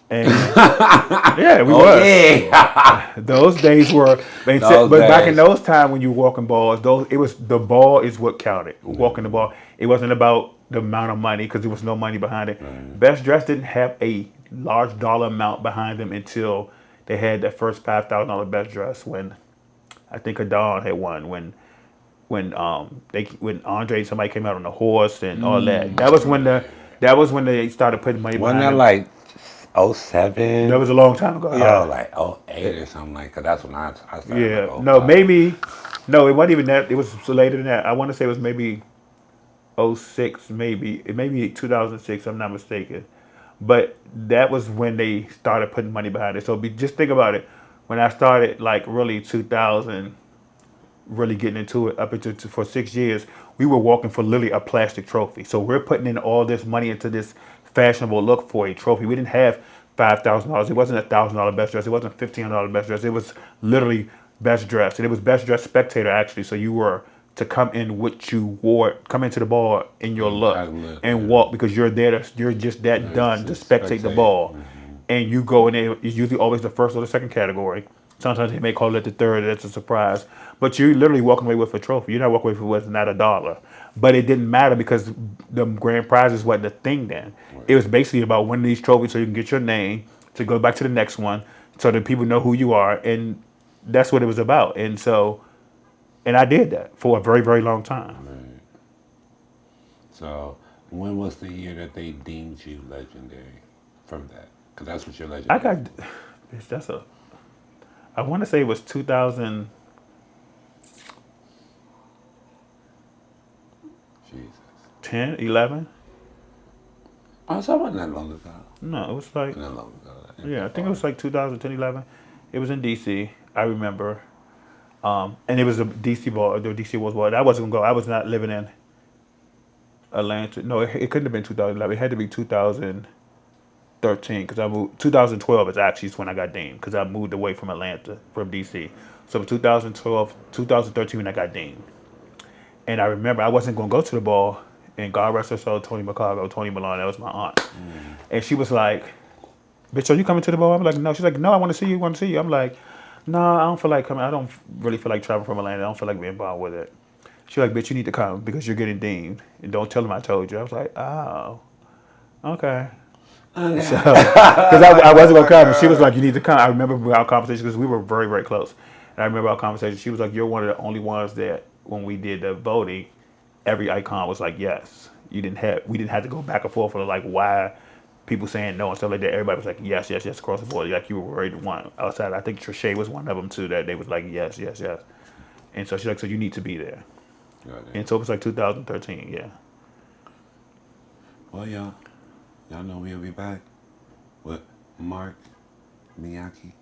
And yeah, we Oh were. yeah. Those days were, Those but back in days. those times when you were walking balls, it was the ball is what counted. Walking the ball, it wasn't about the amount of money because there was no money behind it. Right. Best Dress didn't have a large dollar amount behind them until they had that first $5,000 Best Dress when I think Adon had won when Andre somebody came out on a horse and all that. That was when they started putting money Wasn't behind that them. like That 07? was a long time ago. Oh, Yeah. like 08 or something like that. That's when I started like Yeah, oh no, 05. maybe, no, it wasn't even that. It was later than that. I want to say it was maybe '06, maybe 2006. I'm not mistaken, but that was when they started putting money behind it. So just think about it. When I started, like really 2000, really getting into it up into for 6 years, we were walking for literally a plastic trophy. So we're putting in all this money into this fashionable look for a trophy. We didn't have $5,000. It wasn't $1,000 best dress. It wasn't $1,500 best dress. It was literally best dress, and it was best dress spectator actually. So you were to come in what you wore, come into the ball in your I look look, and yeah. walk because you're there. You're just that It's done to just spectate the spectate. ball, and you go in there. It's usually always the first or the second category. Sometimes they may call it the third. That's a surprise. But you're literally walking away with a trophy. You're not walking away with not a dollar. But it didn't matter because the grand prizes wasn't the thing then. It was basically about winning these trophies so you can get your name to go back to the next one, so that people know who you are, and that's what it was about. And so, and I did that for a very, very long time. Right. So, when was the year that they deemed you legendary from that? Because that's what you're I legendary got, bitch, I want to say it was 2010, for. Jesus. 11. Oh, so it wasn't that long ago. No, it was like, Not long ago. yeah, I think it was like 2010, 11. It was in DC. I remember. And it was a DC ball. The DC was ball. I wasn't gonna go. I was not living in Atlanta. No, it couldn't have been 2011. It had to be 2013 because I moved. 2012 is actually when I got deemed because I moved away from Atlanta from DC. So 2012, 2013 when I got deemed. And I remember I wasn't gonna go to the ball. And God rest her soul, Tony McCargo, Tony Milan, that was my aunt. And she was like, "Bitch, are you coming to the ball?" I'm like, "No." She's like, "No, I want to see you. Want to see you?" I'm like, "No, I don't feel like coming. I don't really feel like traveling from Atlanta. I don't feel like being involved with it." She's like, "Bitch, you need to come because you're getting deemed. And don't tell them I told you." I was like, "Oh, okay." So, because I wasn't going to come. And she was like, "You need to come." I remember our conversation because we were very, very close. And I remember our conversation. She was like, "You're one of the only ones that when we did the voting, every icon was like, yes. We didn't have to go back and forth for like why people saying no and stuff like that. Everybody was like, yes, yes, yes, across the board. Like you were ready to one outside. I think Trishay was one of them too, that they was like, yes, yes, yes. And so she's like, so you need to be there. And so it was like 2013, yeah. Well, y'all know we'll be back with Mark, Miyake,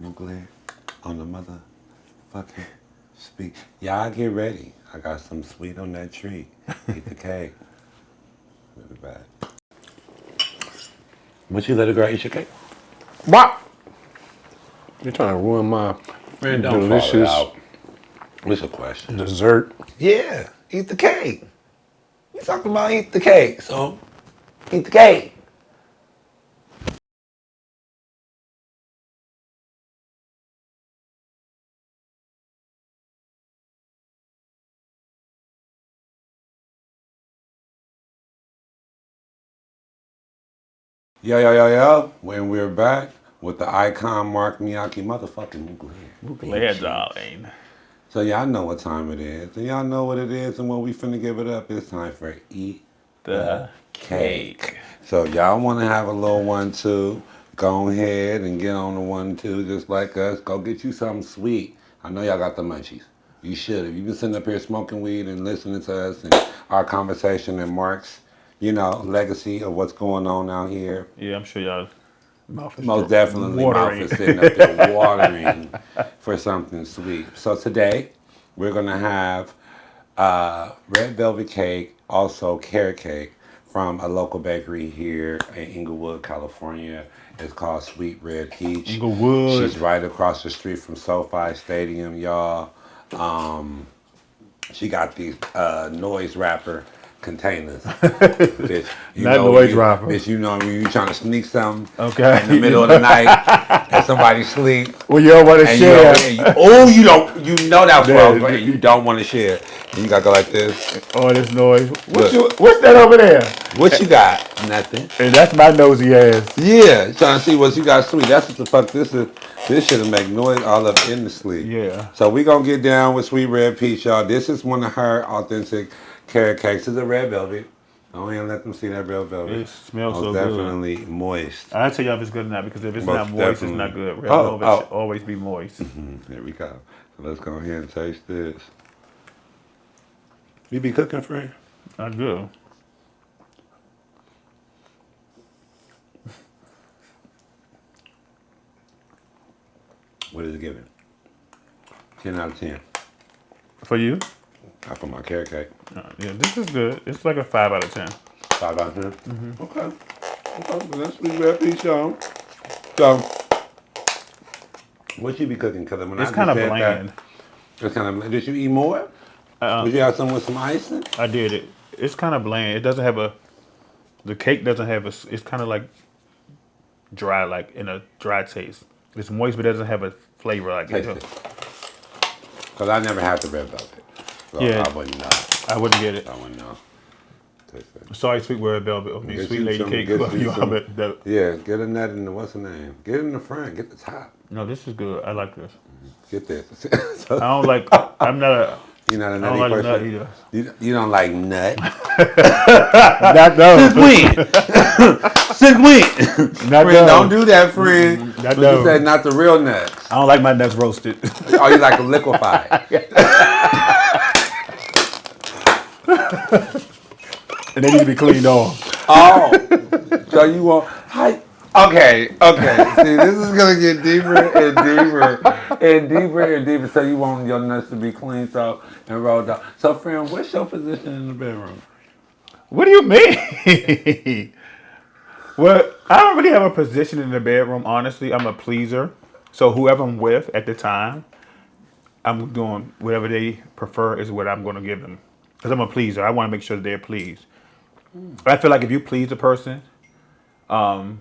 Mugler on the motherfucking speak. Y'all get ready. I got some sweet on that tree. Eat the cake. We'll be back. Would you let a girl eat your cake? What? You're trying to ruin my Man, don't delicious fall out. What's a question? dessert. Yeah, eat the cake. You talking about eat the cake, so eat the cake. Yo. When we're back with the icon Mark Miyake motherfucking Mugler. Glad y'all ain't. So y'all know what time it is. And y'all know what it is and what we finna give it up. It's time for Eat The Cake. So y'all wanna have a little 1-2, go ahead and get on the 1-2 just like us. Go get you something sweet. I know y'all got the munchies. You should. If you've been sitting up here smoking weed and listening to us and our conversation and Mark's, legacy of what's going on out here. Yeah, I'm sure y'all mouth is Most definitely, watering. mouth is sitting up there watering for something sweet. So today, we're gonna have red velvet cake, also carrot cake from a local bakery here in Inglewood, California. It's called Sweet Red Peach. Inglewood. She's right across the street from SoFi Stadium, y'all. She got these noise wrapper containers. Bitch, Not noise wrapper. Bitch, you know when you trying to sneak something Okay. in the middle of the night and somebody sleep. Well, you don't want to And share. you don't, you know that well, but you don't want to share. And you gotta go like this. All this noise. Look. What's that over there? What you got? Nothing. And that's my nosy ass. Yeah, trying to see what you got sweet. That's what the fuck this is. This should make noise all up in the sleep. Yeah. So we gonna get down with Sweet Red Peach, y'all. This is one of her authentic carrot cakes. It's a red velvet. Don't even let them see that red velvet. It smells Most so definitely moist. I'll tell you if it's good or not, because if it's Most not moist, definitely. it's not good. Red velvet should always be moist. Here we go. So let's go ahead and taste this. You be cooking, friend? I do. What is it giving? 10 out of 10. For you? For my carrot cake. Yeah, this is good. It's like a 5 out of 10. 5 out of 10? Mm-hmm. Okay. Well, that's Sweet Red Peach, y'all. So, what you be cooking? Because when It's kind of bland. It's kind of. Did you eat more? Did you have some with some icing? I did it. It's kind of bland. It doesn't have the cake doesn't have it's kind of like dry, like in a dry taste. It's moist, but it doesn't have a flavor like Taste it. Because I never had the red velvet. So Yeah. I wouldn't know. I wouldn't get it. I wouldn't know. Sorry, sweet word, velvet. I mean, sweet lady cake. Yeah, get a nut in the, what's the name? Get it in the front, get the top. No, this is good. I like this. Get this. I don't like, I'm not a, You're not a I nutty don't like person? nut either. You don't like nut? Not those. Since when? Not Friend, don't do that, friend. Not You those. said not the real nuts. I don't like my nuts roasted. Oh, you like them liquefied. And they need to be cleaned off. Oh, so you want... Okay. See, this is going to get deeper and deeper and deeper and deeper. So you want your nuts to be cleaned out and rolled out. So, friend, what's your position in the bedroom? What do you mean? Well, I don't really have a position in the bedroom, honestly. I'm a pleaser. So whoever I'm with at the time, I'm doing whatever they prefer is what I'm going to give them. Because I'm a pleaser. I want to make sure that they're pleased. I feel like if you please a person, the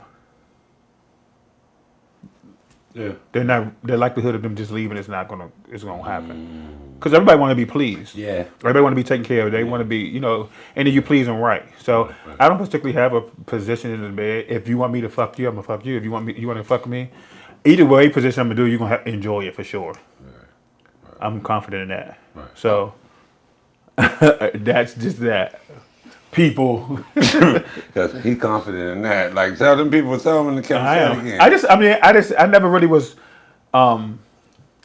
likelihood of them just leaving is not gonna happen. Because everybody want to be pleased. Yeah. Everybody want to be taken care of. They want to be, and then you please them right. So I don't particularly have a position in the bed. If you want me to fuck you, I'm gonna fuck you. If you want to fuck me, either way position I'm gonna do, you're gonna enjoy it for sure. I'm confident in that. So that's just that. People, because he's confident in that. Like, tell them people, tell them in the camera again. I never really was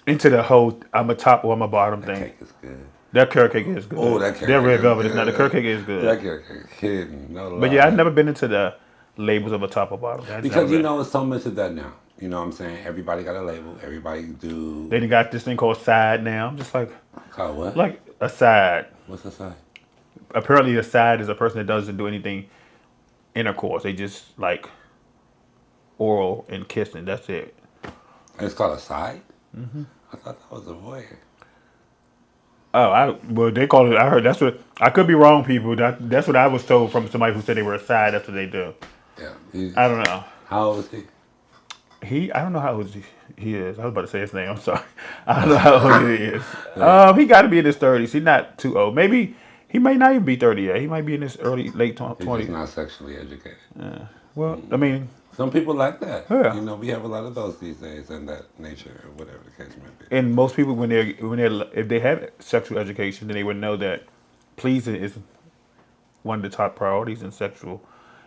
into the whole I'm a top or I'm a bottom thing. Cake is good. That carrot cake is good. Oh, that cake. That red velvet is not. The carrot cake is good. That carrot cake is hidden. No lie. But yeah, I've never been into the labels of a top or bottom. Because it's so much of that now. You know what I'm saying? Everybody got a label. Everybody do. They got this thing called side now. I'm just like. Called what? Like a side. What's a side? Apparently, a side is a person that doesn't do anything intercourse. They just like oral and kissing. That's it. It's called a side? Mm-hmm. I thought that was a voyeur. Oh, well, they call it. I heard that's what. I could be wrong, people. That's what I was told from somebody who said they were a side. That's what they do. Yeah. I don't know. How old is he? I don't know how old he is. I was about to say his name. I'm sorry. I don't know how old he is. He got to be in his 30s. He's not too old. Maybe he may not even be 30 yet. He might be in his late 20s. He's not sexually educated. Well, I mean, some people like that. Yeah. We have a lot of those these days, and that nature, or whatever the case may be. And most people, if they have sexual education, then they would know that pleasing is one of the top priorities in sexual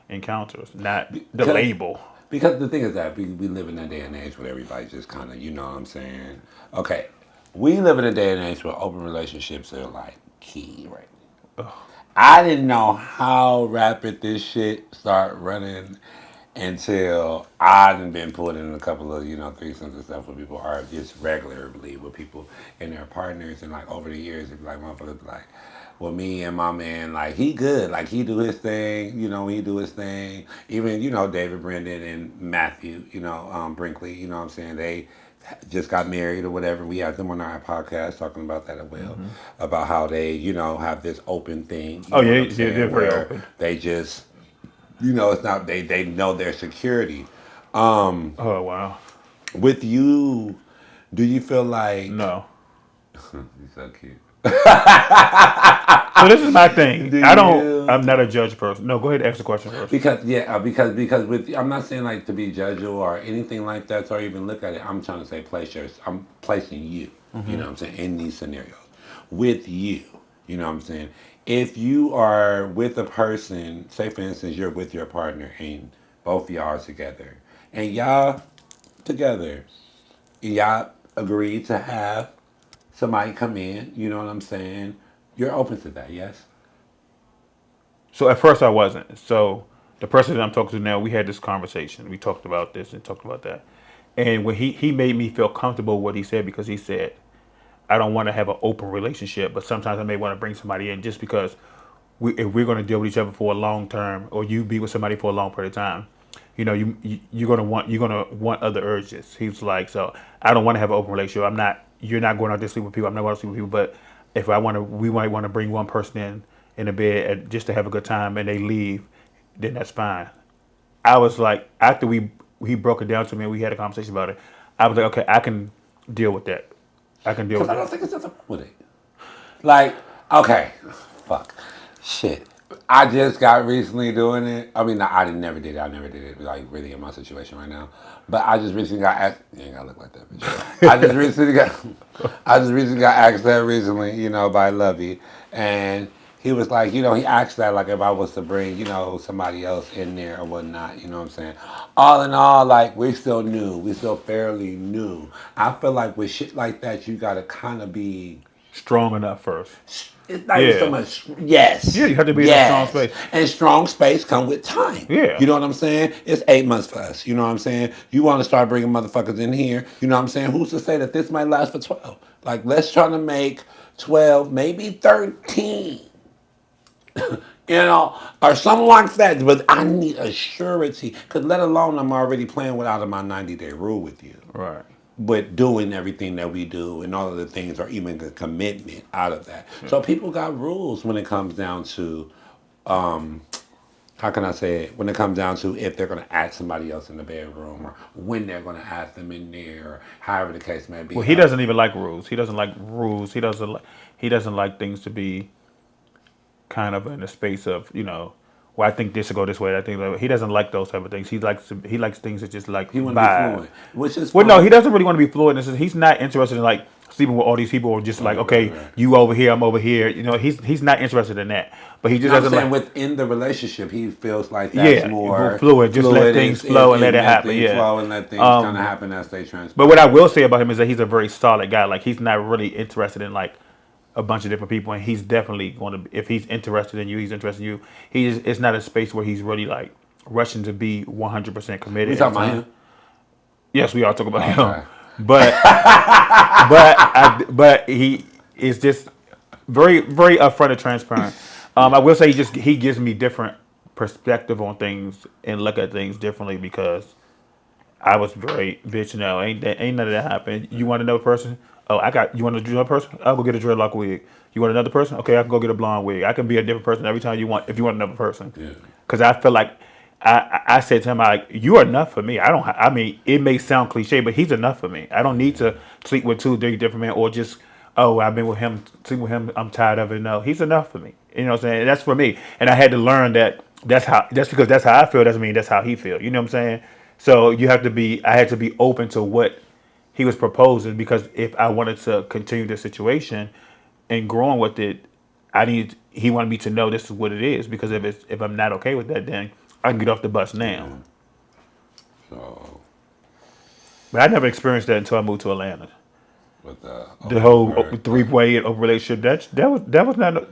encounters, not the label. Because the thing is that we live in a day and age where everybody just kind of, you know what I'm saying? Okay, we live in a day and age where open relationships are like key right now. I didn't know how rapid this shit start running until I've been put in a couple of, threesomes and stuff where people are just regularly with people and their partners. And like over the years, it's like motherfuckers like, well, me and my man, like he good, like he do his thing, he do his thing. Even, David Brendan and Matthew, Brinkley, you know what I'm saying? They just got married or whatever. We had them on our podcast talking about that as well, about how they, have this open thing. They're very open. They just, it's not, they know their security. Oh, wow. With you, do you feel like... No. You're so cute. So this is my thing. I'm not a judge person. No, go ahead and ask the question first. Because with, I'm not saying like to be judgmental or anything like that, or even look at it. I'm trying to say I'm placing you, you know what I'm saying, in these scenarios. With you, you know what I'm saying. If you are with a person, say for instance, you're with your partner and both y'all are together, and y'all agree to have somebody come in, you know what I'm saying, you're open to that, yes? So at first I wasn't. So the person that I'm talking to now, we had this conversation. We talked about this and talked about that. And when he made me feel comfortable with what he said, because he said, I don't want to have an open relationship, but sometimes I may want to bring somebody in just because if we're going to deal with each other for a long term, or you be with somebody for a long period of time, you're gonna want other urges. He was like, so I don't want to have an open relationship. You're not going out to sleep with people. I'm not going to sleep with people. But if we might want to bring one person in the bed just to have a good time, and they leave, then that's fine. I was like, after he broke it down to me and we had a conversation about it, I was like, okay, I can deal with that. I don't think it's nothing wrong with it. Like, okay, fuck, shit. I just got recently doing it. I mean, I never did it. I never did it, like, really in my situation right now. But I just recently got asked. You ain't gotta look like that, bitch. I just recently got asked that recently, by Lovey. And he was like, he asked that, like, if I was to bring, somebody else in there or whatnot, you know what I'm saying? All in all, like, we're still new. We're still fairly new. I feel like with shit like that, you gotta kind of be Strong enough first. it's not even so Yeah. much. Yes. Yeah, you have to be in a strong Yes. space. And strong space come with time. Yeah. You know what I'm saying? It's 8 months for us. You know what I'm saying? You want to start bringing motherfuckers in here. You know what I'm saying? Who's to say that this might last for 12? Like, let's try to make 12, maybe 13. Or something like that. But I need a surety. Because let alone I'm already playing without my 90-day rule with you. Right. But doing everything that we do and all of the things are even a commitment out of that. Yeah. So people got rules when it comes down to, how can I say it? When it comes down to if they're going to ask somebody else in the bedroom or when they're going to ask them in there, or however the case may be. Well, he doesn't even like rules. He doesn't like rules. He doesn't like things to be kind of in a space of, well, I think this should go this way. I think that he doesn't like those type of things. He likes things that just like he want to be fluent, which is well, no, he doesn't really want to be fluent. He's not interested in like sleeping with all these people or just like okay, right. You over here, I'm over here. He's not interested in that. But he just doesn't like within the relationship. He feels like that's more fluid. Just let things flow and let it happen. Flow and let things kind of happen as they transpire. But what I will say about him is that he's a very solid guy. Like he's not really interested in like a bunch of different people, and he's definitely going to. If he's interested in you, he's interested in you. It's not a space where he's really like rushing to be 100% committed. We talking about him? Yes, we are talking about him. But but he is just very very upfront and transparent. I will say he gives me different perspective on things and look at things differently because I was very bitch. No, ain't none of that happened. You want another person? Oh, you want another person? I'll go get a dreadlock wig. You want another person? Okay, I can go get a blonde wig. I can be a different person every time you want. If you want another person, because I feel like I said to him, like, you are enough for me. I mean, it may sound cliche, but he's enough for me. I don't need to sleep with 2-3 different men or just, oh, I've been with him, sleep with him. I'm tired of it. No, he's enough for me. You know what I'm saying? That's for me. And I had to learn that just because that's how I feel doesn't mean that's how he feels. You know what I'm saying? So I had to be open to what he was proposing because if I wanted to continue the situation and growing with it, he wanted me to know this is what it is because if I'm not okay with that, then I can get off the bus now. So, but I never experienced that until I moved to Atlanta. With the whole 3-way relationship that was not.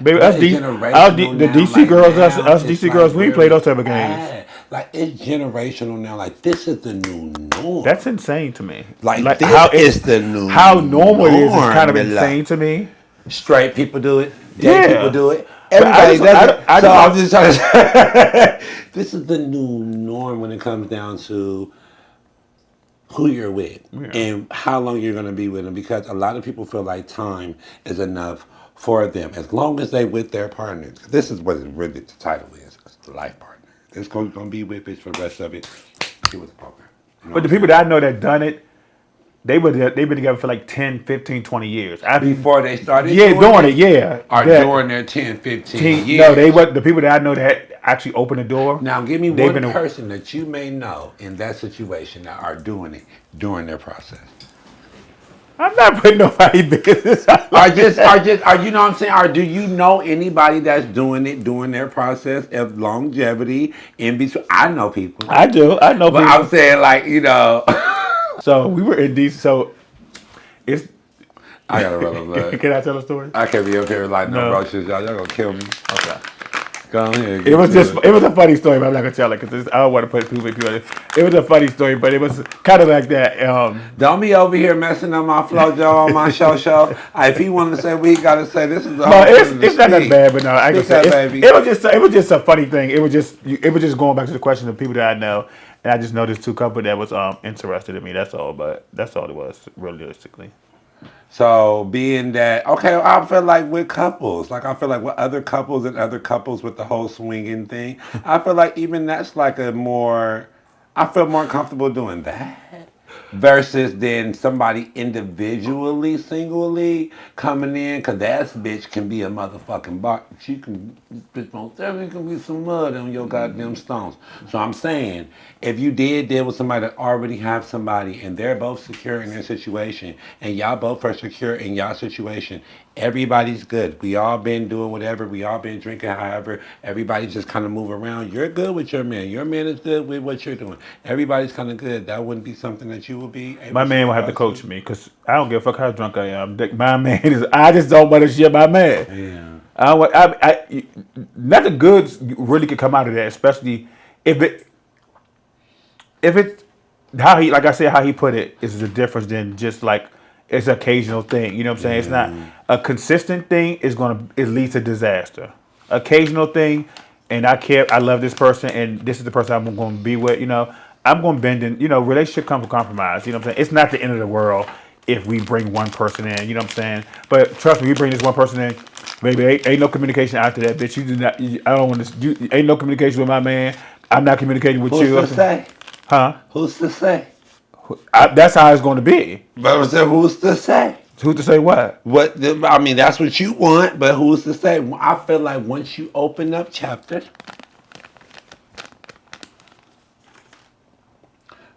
Baby, us the DC girls, us DC girls, we ain't play those type of games. Like it's generational now. Like this is the new norm. That's insane to me. Like this is the new how normal it is kind of insane to me. Straight people do it. Gay people do it. Everybody does it. I'm just trying to say, this is the new norm when it comes down to who you're with and how long you're going to be with them. Because a lot of people feel like time is enough for them as long as they with their partners. This is what really the title is. It's the life partner. It's going to be with it for the rest of it. She was a partner. But the people that I know that done it, they've been together for like 10, 15, 20 years. Before they started doing it, yeah. Or during their 10, 15 years. No, the people that I know that actually opened the door. Now give me one person that you may know in that situation that are doing it during their process. I'm not putting nobody business. Are you know what I'm saying? Or do you know anybody that's doing it during their process of longevity in between? I know people. I do. I know people. But I'm saying like, So we were in DC. So it's. I gotta run a blood. Can I tell a story? I can't be up here like no roaches, y'all. Y'all gonna kill me. Okay. Go ahead. It was a funny story, but I'm not gonna tell it because I don't want to put people in it. It was a funny story, but it was kind of like that. Don't be over here messing up my flow, Joe, on my show. If he wanted to say what he gotta say, this is the no, it's not that bad, but no, I can say baby. It was just a funny thing. It was just going back to the question of people that I know, and I just noticed 2 couples that was interested in me. That's all, but that's all it was realistically. So being that, okay, I feel like with couples, like I feel like with other couples and other couples with the whole swinging thing, I feel like even that's like I feel more comfortable doing that versus then somebody individually, singly coming in, cause that bitch can be a motherfucking box. She can, this bitch most definitely can be some mud on your goddamn stones. So I'm saying, if you did deal with somebody that already have somebody and they're both secure in their situation, and y'all both are secure in y'all situation, everybody's good. We all been doing whatever. We all been drinking. However, everybody just kind of move around. You're good with your man. Your man is good with what you're doing. Everybody's kind of good. That wouldn't be something that you would be able My to man will share have to about coach too? me because I don't give a fuck how drunk I am. My man is. I just don't want to shit my man. Yeah. I don't want. Nothing good really could come out of that, especially if it how he, like I said, how he put it is the difference than just like it's an occasional thing. You know what I'm saying? It's not Yeah. a consistent thing. It leads to disaster. Occasional thing, and I care. I love this person, and this is the person I'm going to be with. You know, I'm going to bend in. You know, relationship comes with compromise. You know what I'm saying? It's not the end of the world if we bring one person in. You know what I'm saying? But trust me, we bring this one person in. Baby, ain't no communication after that, bitch. You do not. I don't want to. Ain't no communication with my man. I'm not communicating with Who's you. to say? Huh? Who's to say? That's how it's going to be. But I said, who's to say? Who to say what? I mean, that's what you want, but who's to say? I feel like once you open up chapters,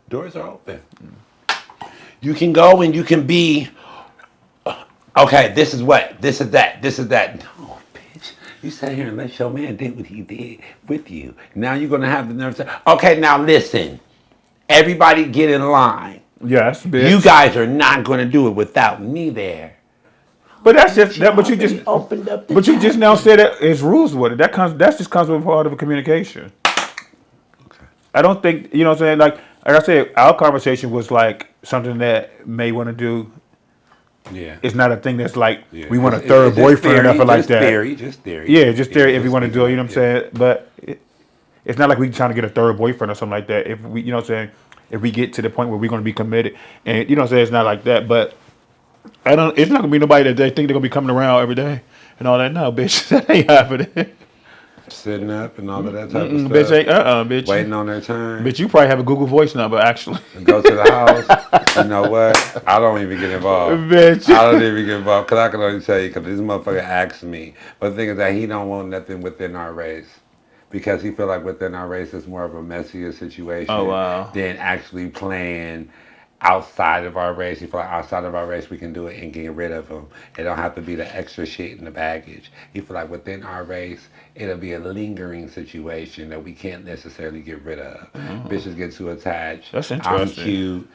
doors are open. You can go and you can be, okay, this is what, this is that, this is that. No, bitch. You sat here and let your man do what he did with you. Now you're going to have the nerve to say, okay, now listen. Everybody get in line. Yes, bitch. You guys are not going to do it without me there. But that's just You that. But you just. already opened up the But you just now chapter. said that it's rules with it. That comes. That just comes with part of a communication. Okay. I don't think you know what I'm saying. Like I said, our conversation was like something that may want to do. Yeah. It's not a thing that's like Yeah. we want a It's third just boyfriend or theory, nothing like just that. theory, just theory. Yeah, just there Yeah, if you just want to do it. You know what I'm speaking saying. But it's not like we trying to get a third boyfriend or something like that. If we, you know what I'm saying. If we get to the point where we're going to be committed, and you know what I'm saying, it's not like that. But I don't. It's not gonna be nobody that they think they're gonna be coming around every day and all that. No, bitch, that ain't happening. sitting up and all of that type of Bitch stuff, ain't. Bitch. waiting on their turn, Bitch, you probably have a Google Voice number actually. and go to the house. You know what? I don't even get involved. Bitch. I don't even get involved because I can only tell you because this motherfucker asked me. But the thing is that he don't want nothing within our race. Because he feel like within our race it's more of a messier Oh situation wow. than actually playing outside of our race. He feel like outside of our race we can do it and get rid of them. It don't have to be the extra shit in the baggage. He feel like within our race it'll be a lingering situation that we can't necessarily get rid of. Bitches get too attached. That's I'm interesting. cute.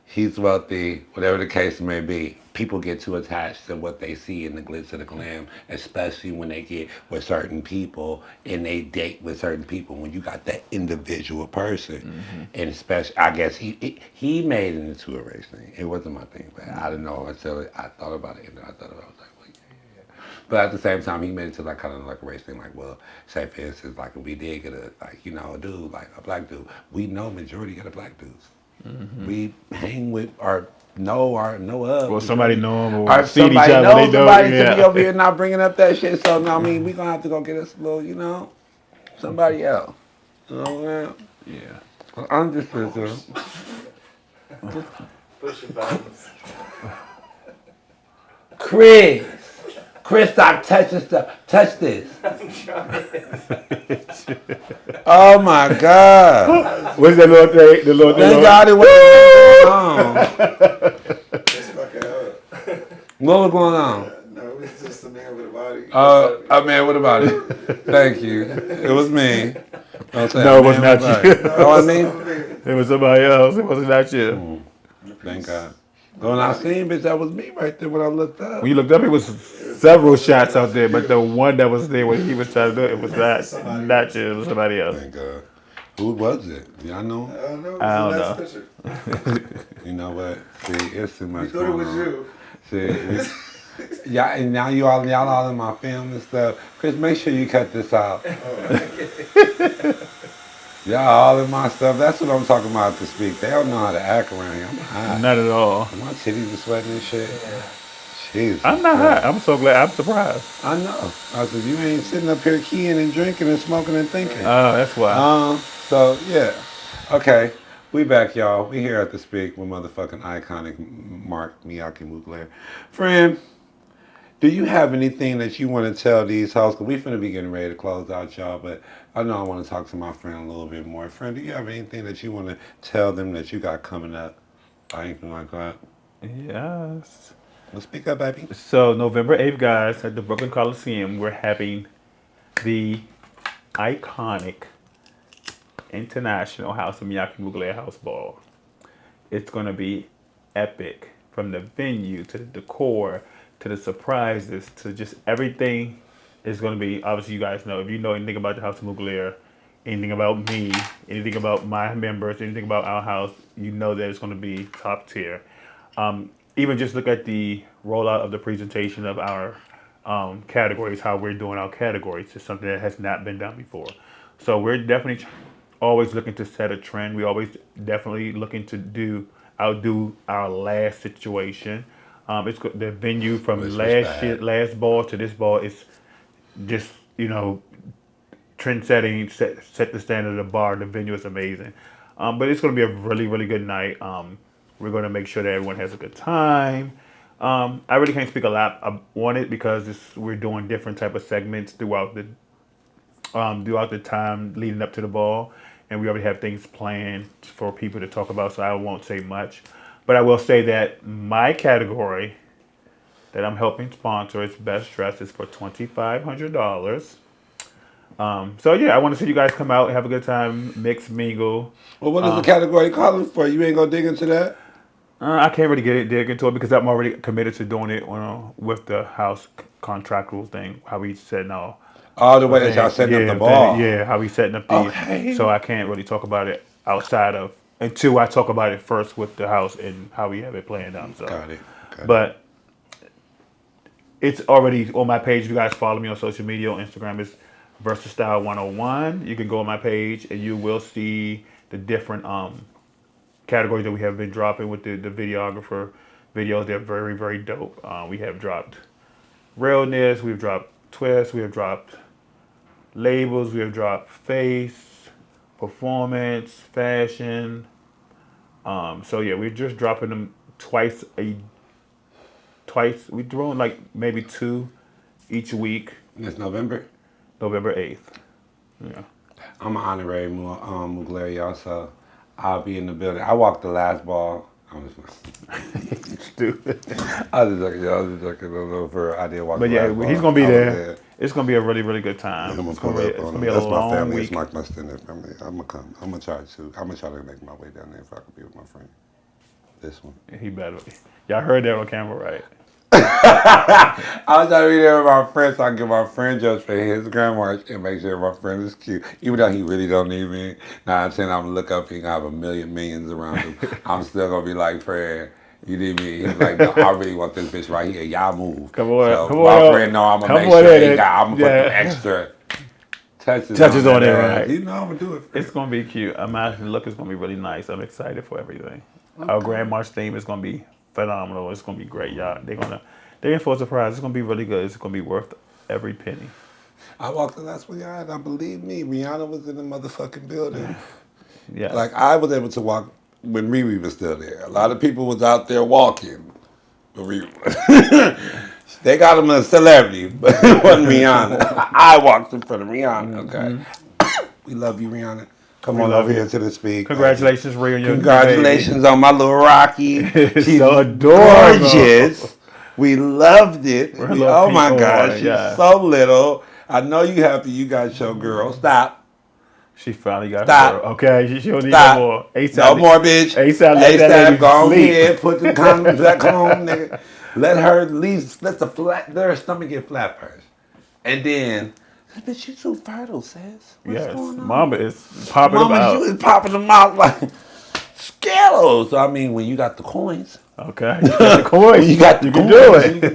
He's wealthy, whatever the case may be. People get too attached to what they see in the glitz and the glam, especially when they get with certain people and they date with certain people. When you got that individual person, and especially, I guess he made it into a race thing. It wasn't my thing, but I didn't know until I thought about it, and then I thought about it. I was like, well, yeah. But at the same time, he made it to like kind of like a race thing. Like, well, say for instance, like if we did get a like a dude like a black dude, we know majority of the black dudes. We hang with or know of. Or somebody know them or Or see each somebody other. They knows know. somebody to be Yeah. over here not bringing up that shit. So now, I mean, we gonna have to go get us a little, somebody else. You know what I'm saying? Yeah. I'm just listening. Pushing buttons. Chris, stop touching stuff. Touch this. Oh my God. What's that little thing? The little Thank thing. God it wasn't going on. It's fucking up. What was going on? No, it's just a man with a body. A man with a body. Thank you. It was me. Don't say No, a it was man not with a body. you. Know what I mean? It was somebody else. It wasn't that you. Thank God. When I seen, bitch, that was me right there when I looked up. When you looked up, it was several shots out there, but the one that was there when he was trying to do it, was not you. It was somebody else. Thank God. Who was it? Y'all know? I don't know. It's I a don't nice know. picture. You know what? See, it's too much You thought it going was on. you. See, y'all, and now y'all all in my film and stuff. Chris, make sure you cut this out. Y'all all in my stuff. That's what I'm talking about to speak. They don't know how to act around here. I'm hot. Not at all. My titties are sweating and shit. Jesus. I'm not hot. Christ. I'm so glad. I'm surprised. I know. I said, you ain't sitting up here keying and drinking and smoking and thinking. Oh, that's why. So, yeah. Okay. We back, y'all. We here at the Speak with motherfucking iconic Miyake Mugler. Friend, do you have anything that you want to tell these hosts? Because we finna be getting ready to close out, y'all, but I know I want to talk to my friend a little bit more. Friend, do you have anything that you want to tell them that you got coming up? Or anything like that? Yes. Well, speak up, baby. So November 8th, guys, at the Brooklyn Coliseum, we're having the iconic International House of Miyake Mugler House Ball. It's going to be epic, from the venue to the decor to the surprises to just everything is going to be. Obviously, you guys know, if you know anything about the House of Mugler, anything about me, anything about my members, anything about our house, you know that it's going to be top tier. Even just look at the rollout of the presentation of our categories, how we're doing our categories. It's something that has not been done before. So we're definitely always looking to set a trend. We always definitely looking to outdo our last situation. The venue from last ball to this ball is just, trend setting, set the standard of the bar. The venue is amazing. But it's going to be a really, really good night. We're going to make sure that everyone has a good time. I really can't speak a lot on it because we're doing different type of segments throughout the time leading up to the ball, and we already have things planned for people to talk about. So I won't say much, but I will say that my category that I'm helping sponsor is Best Dress is for $2,500. So yeah, I want to see you guys come out, have a good time, mix, mingle. Well, what is the category calling for? You ain't gonna dig into that? I can't really dig into it because I'm already committed to doing it with the house contractual thing. How we said no. All the way that y'all setting up the ball. Yeah, how we setting up the. Okay. So I can't really talk about it outside of until I talk about it first with the house and how we have it planned out. So. Got it. But it's already on my page. If you guys follow me on social media, on Instagram, it's Versatile 101. You can go on my page and you will see the different categories that we have been dropping with the videographer videos. They're very, very dope. We have dropped realness, we've dropped twist, we have dropped labels, we have dropped face, performance, fashion. So yeah, we're just dropping them twice. We're doing like maybe 2 each week. It's November 8th. Yeah. I'm an honorary Mugler, y'all, so I'll be in the building. I walked the last ball. I'm just Stupid. I was just joking, y'all. I was just joking. I don't know for I did walk But the yeah, last ball. he's gonna be I was there. It's gonna be a really, really good time. I'm It's gonna gonna pull be, up on be a That's my long family. week. It's my extended family. I'm gonna come. I'm gonna try to. I'm gonna try to make my way down there if I can be with my friend. This one. He better. Y'all heard that on camera, right? I was trying to be there with my friend so I can get my friend just for his grandma and make sure my friend is cute. Even though he really don't need me. Now I'm saying I'm gonna look up, he gonna have millions around him. I'm still gonna be like, friend, you need me? He's like, no, I really want this bitch right here. Y'all move. Come on, so come my on. friend know I'm gonna Come make on sure in. I'm gonna put Yeah. the extra touches On that it, ass. right? You know I'm gonna do it. It's gonna be cute. I'm actually look. It's gonna be really nice. I'm excited for everything. Our Grand March theme is gonna be phenomenal. It's gonna be great, y'all. They're in for a surprise. It's gonna be really good. It's gonna be worth every penny. I walked the last one, y'all, and I believe me, Rihanna was in the motherfucking building. Yeah. Like I was able to walk when Riri was still there. A lot of people was out there walking. But they got him a celebrity, but it wasn't Rihanna. I walked in front of Rihanna. Okay, we love you, Rihanna. Come on love over you. here to the Speak. Congratulations, Ray, on your Congratulations on my little Rocky. She's so adorable. gorgeous. We loved it. love Oh my people God, on it, she's yeah. so little. I know you happy you got your girl. Stop. She finally got Stop. her girl. Okay, she don't need Stop. no more. ASAP. No more, bitch. ASAP, let that lady go sleep. ahead, put the condoms back home, nigga. Let her leave. Let her stomach get flat first. And then, bitch, you too fertile, sis. What's Yes, going on? Mama is popping them Mama, out. you is popping them out like Skittles. So, I mean, when you got the coins. Okay, you got the coins. You got the can coins.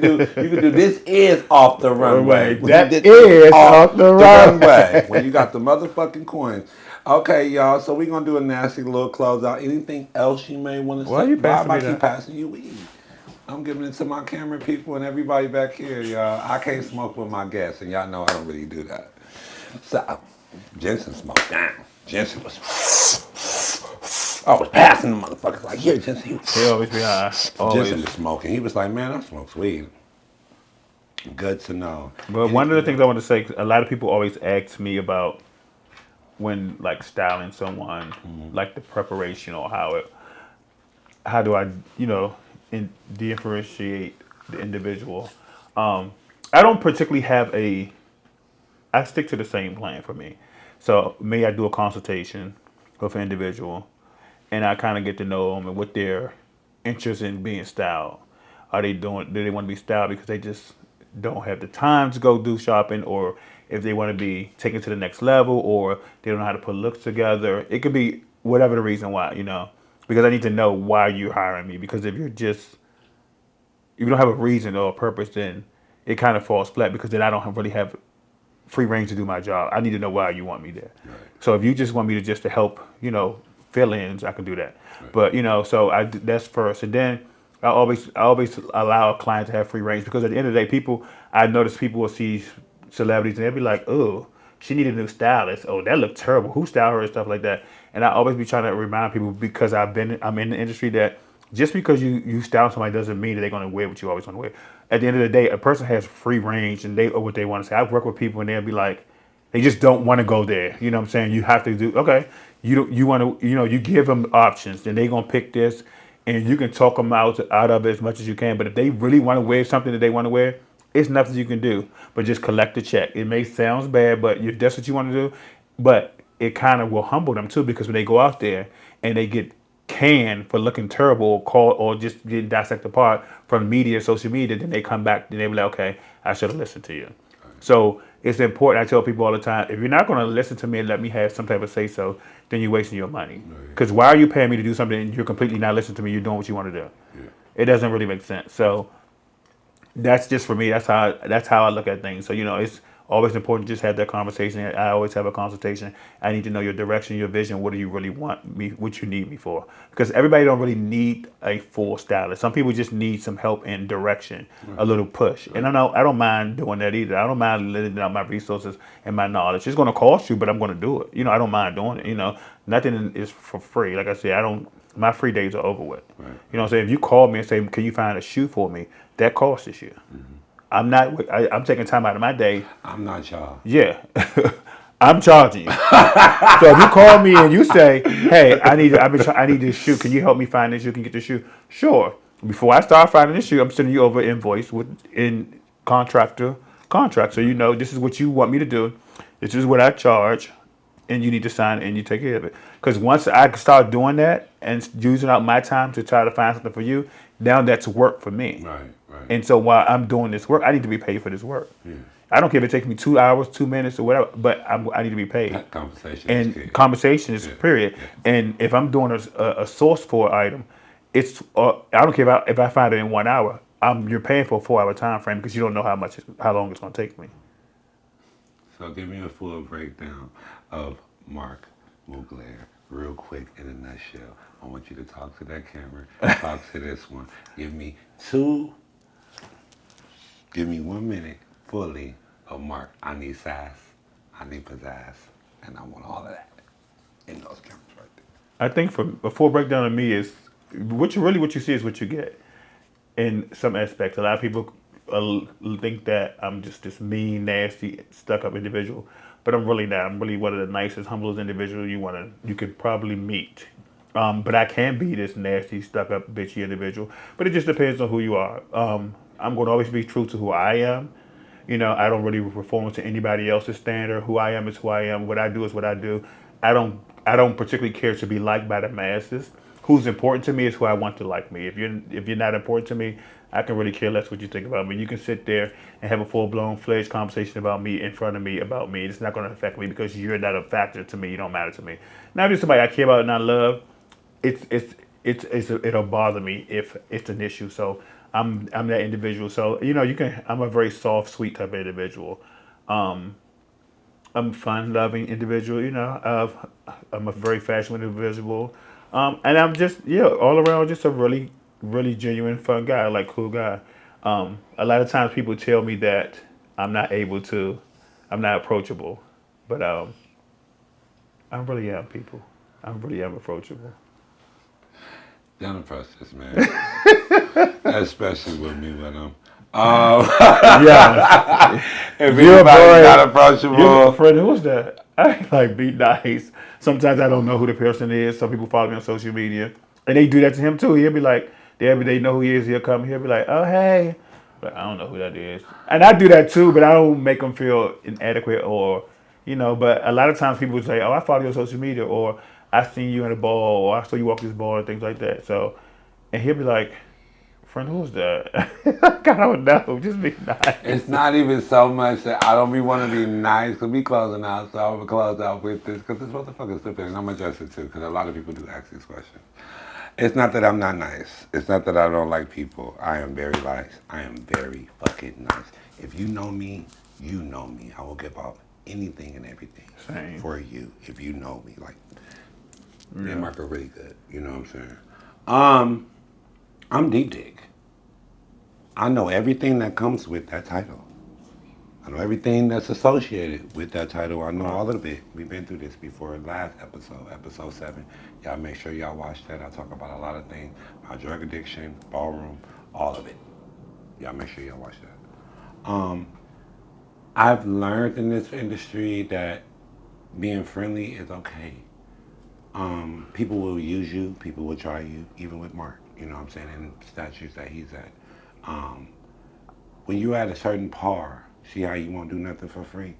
do it. You can do. This is off the runway. That This is off the runway. When you got the motherfucking coins. Okay, y'all. So we're gonna do a nasty little closeout. Anything else you may want to say? Why you passing Why me am I keep that? passing you weed? I'm giving it to my camera people and everybody back here, y'all. I can't smoke with my guests, and y'all know I don't really do that. So Jensen smoked. Jensen was. I was passing the motherfuckers like, here, just he He always be high. Always. Jensen was smoking. He was like, man, I smoke weed. Good to know. But one of the things I want to say, a lot of people always ask me about when like styling someone, like the preparation or how do I, differentiate the individual. I don't particularly have I stick to the same plan for me. So me, I do a consultation with an individual, and I kind of get to know them and what their interest in being styled. Are they doing? Do they want to be styled because they just don't have the time to go do shopping, or if they want to be taken to the next level, or they don't know how to put looks together? It could be whatever the reason why, because I need to know why you're hiring me. Because if you don't have a reason or a purpose, then it kind of falls flat. Because then I don't really have free range to do my job. I need to know why you want me there. Right. So if you just want me to just to help, fill ins, I can do that. Right. But so that's first, and then I always allow a client to have free range because at the end of the day, I notice people will see celebrities and they'll be like, oh, she needed a new stylist. Oh, that looked terrible. Who styled her and stuff like that. And I always be trying to remind people because I'm in the industry that just because you style somebody doesn't mean that they're going to wear what you always want to wear. At the end of the day, a person has free range and they what they want to say. I've worked with people and they'll be like, they just don't want to go there. You know what I'm saying? You have to do okay. You want to you give them options and they're gonna pick this, and you can talk them out of it as much as you can. But if they really want to wear something that they want to wear, it's nothing you can do but just collect the check. It may sound bad, but if that's what you want to do, but it kind of will humble them too because when they go out there and they get canned for looking terrible or called or just getting dissected apart from media, social media, then they come back and they be like, okay, I should have listened to you. So it's important. I tell people all the time, if you're not going to listen to me and let me have some type of say so, then you're wasting your money. Because why are you paying me to do something and you're completely not listening to me? You're doing what you want to do. Yeah. It doesn't really make sense. So that's just for me. That's how I look at things. So it's always important to just have that conversation. I always have a consultation. I need to know your direction, your vision. What do you really want me? What you need me for? Because everybody don't really need a full stylist. Some people just need some help and direction, a little push. And I don't mind doing that either. I don't mind letting out my resources and my knowledge. It's going to cost you, but I'm going to do it. I don't mind doing it. Nothing is for free. Like I said, I don't. My free days are over with. Right. You know what I'm saying? If you call me and say, "Can you find a shoe for me?" That costs you. I'm not. I'm taking time out of my day. I'm not y'all. Yeah, I'm charging you. So if you call me and you say, "Hey, I need this shoe. Can you help me find this shoe? Can you get this shoe?" Sure. Before I start finding this shoe, I'm sending you over an invoice in contract. So this is what you want me to do. This is what I charge, and you need to sign it and you take care of it. Because once I start doing that and using out my time to try to find something for you, now that's work for me. Right. And so while I'm doing this work, I need to be paid for this work. Yeah. I don't care if it takes me 2 hours, 2 minutes, or whatever, but I need to be paid. That conversation And is key. conversation is period. Yeah. And if I'm doing a source for an item, it's I don't care if I find it in 1 hour. You're paying for a 4-hour time frame because you don't know how long it's going to take me. So give me a full breakdown of Mark Mugler, real quick in a nutshell. I want you to talk to that camera, talk to this one. Give me 1 minute fully of Mark. I need sass, I need pizzazz, and I want all of that in those cameras right there. I think a full breakdown of me is what you see is what you get. In some aspects, a lot of people think that I'm just this mean, nasty, stuck-up individual, but I'm really not. I'm really one of the nicest, humblest individuals you could probably meet. But I can be this nasty, stuck-up, bitchy individual. But it just depends on who you are. I'm going to always be true to who I am. I don't really perform to anybody else's standard. Who I am is who I am. What I do is what I do. I don't particularly care to be liked by the masses. Who's important to me is who I want to like me. If you're not important to me, I can really care less what you think about me. You can sit there and have a full-blown, fledged conversation about me in front of me about me. It's not going to affect me because you're not a factor to me. You don't matter to me. Now, if you're somebody I care about and I love, it'll bother me if it's an issue. So I'm that individual. So I'm a very soft, sweet type of individual. I'm a fun-loving individual. I'm a very fashionable individual. And I'm just all around just a really, really genuine, fun guy, like cool guy. A lot of times people tell me that I'm not approachable, but I really am, people. I really am approachable. Down the process, man. Especially with me with them. Yeah. If You're a anybody's not boy. approachable, Friend, who's that? I like be nice. Sometimes I don't know who the person is. Some people follow me on social media, and they do that to him too. He'll be like, they know who he is. He'll come. He'll be like, oh hey, but I don't know who that is. And I do that too, but I don't make them feel inadequate or, But a lot of times people say, oh, I follow you on social media, or I seen you in a ball, or I saw you walk this ball, and things like that. So, and he'll be like, friend, who's that? I don't know. Just be nice. it's not even so much that I don't want to be nice, because we closing out, so I'm going to close out with this, because this motherfucker's stupid, and I'm going to address it too, because a lot of people do ask these questions. It's not that I'm not nice. It's not that I don't like people. I am very nice. I am very fucking nice. If you know me, you know me. I will give up anything and everything Same. for you if you know me. Like, me Yeah. and Mark are really good. You know what I'm saying? I'm deep dick. I know everything that comes with that title. I know everything that's associated with that title. I know all of it. We've been through this before. Last episode 7. Y'all make sure y'all watch that. I talk about a lot of things. My drug addiction, ballroom, all of it. Y'all make sure y'all watch that. I've learned in this industry that being friendly is okay. People will use you. People will try you, even with Mark. You know what I'm saying? In statues that he's at. When you're at a certain par, see how you won't do nothing for free?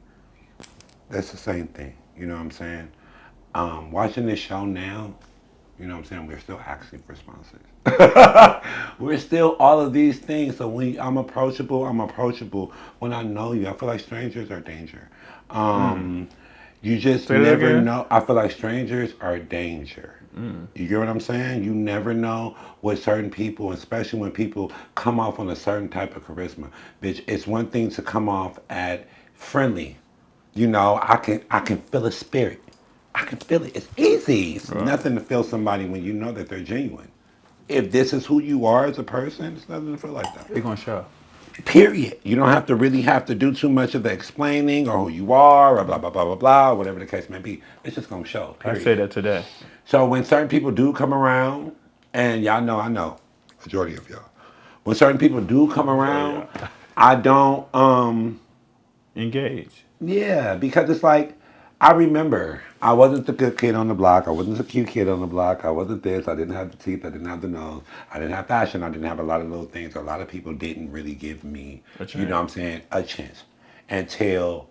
That's the same thing. You know what I'm saying? Watching this show now, you know what I'm saying? We're still asking for sponsors. We're still all of these things. So when I'm approachable. When I know you, I feel like strangers are danger. You just Say that never again? know. I feel like strangers are danger. You get what I'm saying? You never know what certain people, especially when people come off on a certain type of charisma. Bitch, it's one thing to come off at friendly. I can feel a spirit. I can feel it. It's easy. It's nothing to feel somebody when you know that they're genuine. If this is who you are as a person, it's nothing to feel like that. They're gonna show. Period. You don't have to really have to do too much of the explaining or who you are or blah blah blah blah blah, whatever the case may be. It's just gonna show. I Period. say that today. So when certain people do come around, and y'all know, I know, majority of y'all, when certain people do come around, I don't, Engage. yeah, because it's like, I remember, I wasn't the good kid on the block, I wasn't the cute kid on the block, I wasn't this, I didn't have the teeth, I didn't have the nose, I didn't have fashion, I didn't have a lot of little things. A lot of people didn't really give me, you know what I'm saying, a chance until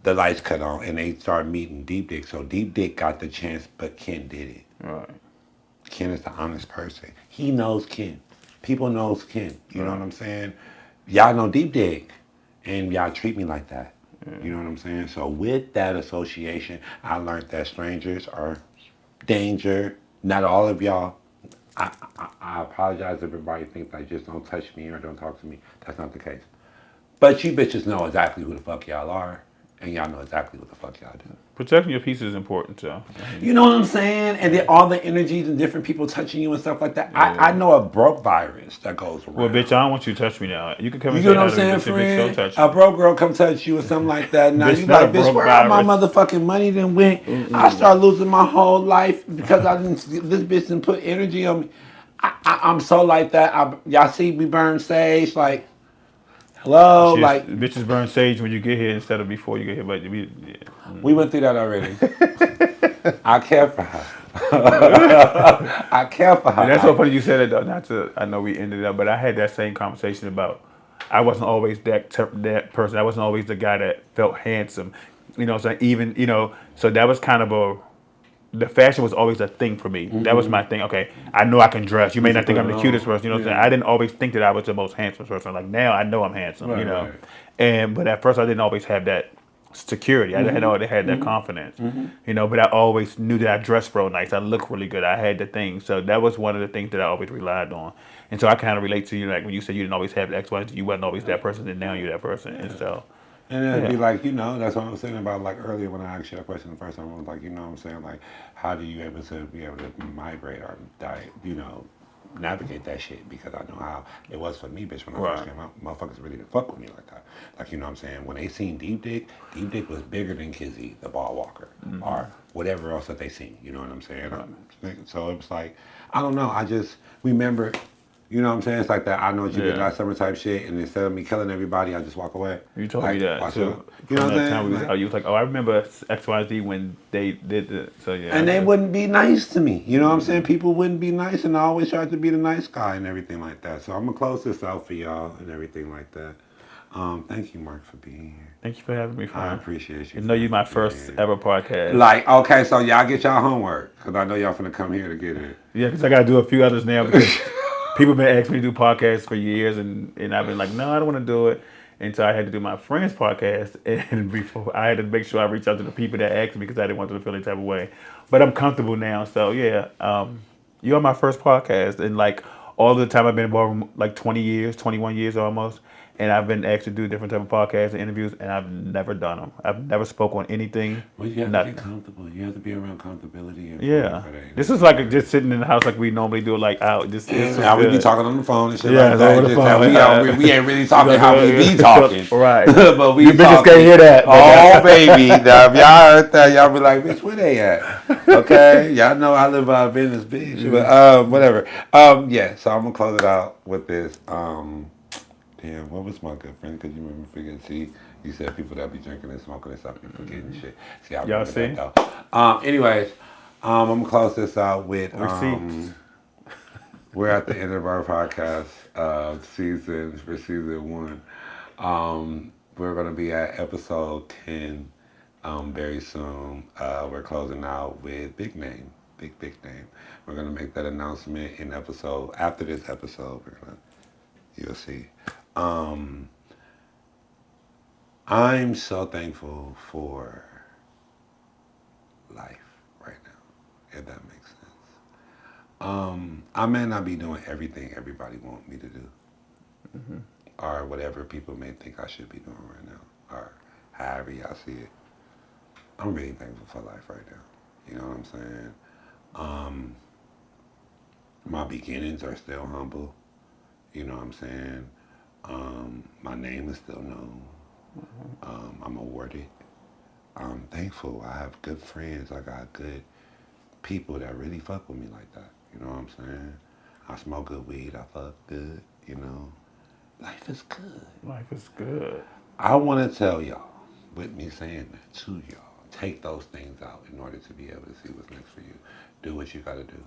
the lights cut on and they started meeting Deep Dick. So Deep Dick got the chance, but Ken did it. Right. Ken is the honest person. He knows Ken. People knows Ken. You know what I'm saying? Y'all know Deep Dig, and y'all treat me like that. You know what I'm saying? So with that association, I learned that strangers are danger. Not all of y'all. I apologize if everybody thinks I just don't touch me or don't talk to me. That's not the case. But you bitches know exactly who the fuck y'all are, and y'all know exactly what the fuck y'all do. Protecting your peace is important too. You know what I'm saying? And then all the energies and different people touching you and stuff like that. I know a broke virus that goes around. Well, bitch, I don't want you to touch me now. You can come You and get say what I'm hi to me, saying, bitch, friend? don't touch A me. broke girl come touch you or something like that. Now Bitch, you not like, a bitch, broke where all my virus. motherfucking money then went? I started losing my whole life because this bitch didn't put energy on me. I'm so like that. Y'all see me burn sage, like, hello, like, Bitches burn sage when you get here instead of before you get here. But we went through that already. I care for her. I care for her. And that's so funny you said it though. Not to, I know we ended up, but I had that same conversation about I wasn't always that person. I wasn't always the guy that felt handsome. You know, so even so that was kind of the fashion was always a thing for me. That was my thing. Okay, I know I can dress. You may not think I'm the cutest person. You know what I'm saying? I didn't always think that I was the most handsome person. Like now, I know I'm handsome. Right. But at first I didn't always have that security. I hadn't always had that confidence. But I always knew that I dressed real nice. I looked really good. I had the things. So that was one of the things that I always relied on. And so I kind of relate to you, like when you said you didn't always have X, Y, Z, you wasn't always that person, and now you're that person. And so, And it'd yeah. be like, that's what I was saying about like earlier when I asked you that question the first time. I was like, you know what I'm saying? Like, how do you able to be able to migrate or diet, navigate that shit because I know how it was for me, bitch, when I Right. first came out. Motherfuckers really didn't fuck with me like that. Like, you know what I'm saying? When they seen Deep Dick was bigger than Kizzy, the ball walker, or whatever else that they seen. You know what I'm saying? So it was like, I don't know. I just remember, you know what I'm saying? It's like that I know what you did Yeah. last summer type shit, and instead of me killing everybody, I just walk away. You told Like, me that watch too. out. You know From what I'm that time we saying? was Like, out, you was like, "Oh, I remember XYZ when they did it." So yeah. and I they guess. wouldn't be nice to me. You know what I'm saying? People wouldn't be nice, and I always tried to be the nice guy and everything like that. So I'm gonna close this out for y'all and everything like that. Thank you, Mark, for being here. Thank you for having me. I Fam. appreciate you. You know, you my for first being here. ever podcast. Like, okay, so y'all get y'all homework because I know y'all finna come here to get it. Yeah, because I got to do a few others now because people been asking me to do podcasts for years, and I've been like, no, I don't want to do it. Until I had to do my friend's podcast, and before I had to make sure I reach out to the people that asked me because I didn't want them to feel any type of way. But I'm comfortable now, so yeah. You are my first podcast, and like all the time I've been involved, like 20 years, 21 years almost, and I've been asked to do different type of podcasts and interviews, and I've never done them. I've never spoke on anything. Well, you have Nothing. to get comfortable. You have to be around comfortability. And Yeah, for that. this is like just sitting in the house like we normally do, like out. This is Now we be good. talking on the phone and shit Yeah, like that. over the Just that phone. we ain't really talking how we be talking. Right. But we You bitches talking. can't hear that. Oh, baby. Now, if y'all heard that, y'all be like, bitch, where they at? Okay? Y'all know I live out of business, bitch. But, whatever. Yeah, so I'm going to close it out with this. Damn, what was my good friend? Because you remember forget. See, you said people that be drinking and smoking and stuff be forgetting shit. See, I Y'all remember see? that, though. Anyways, I'm going to close this out with... Receipts. We're at the end of our podcast season 1. We're going to be at episode 10 very soon. We're closing out with big name. We're going to make that announcement in episode, after this episode, you'll see. I'm so thankful for life right now, if that makes sense. I may not be doing everything everybody wants me to do, or whatever people may think I should be doing right now, or however y'all see it. I'm really thankful for life right now. You know what I'm saying? My beginnings are still humble. You know what I'm saying? My name is still known. I'm awarded. I'm thankful. I have good friends. I got good people that really fuck with me like that. You know what I'm saying? I smoke good weed. I fuck good. You know, life is good. Life is good. I want to tell y'all, with me saying that to y'all, take those things out in order to be able to see what's next for you. Do what you got to do.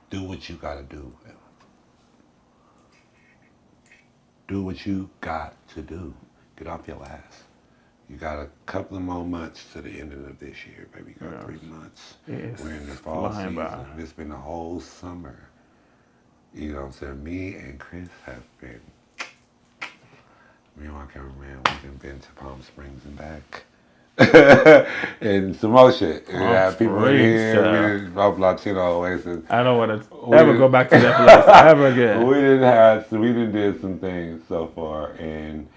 Do what you got to do. Do what you got to do. Get off your ass. You got a couple of more months to the end of this year, baby. You got 3 months. It's We're in the fall flying season. by. It's been a whole summer. You know what I'm saying? Me and Chris have been, me and my cameraman, we've been to Palm Springs and back. And some more shit. We have people in here. We did Latino Oasis. I don't want to ever go back to that place ever again. We done did some things so far, and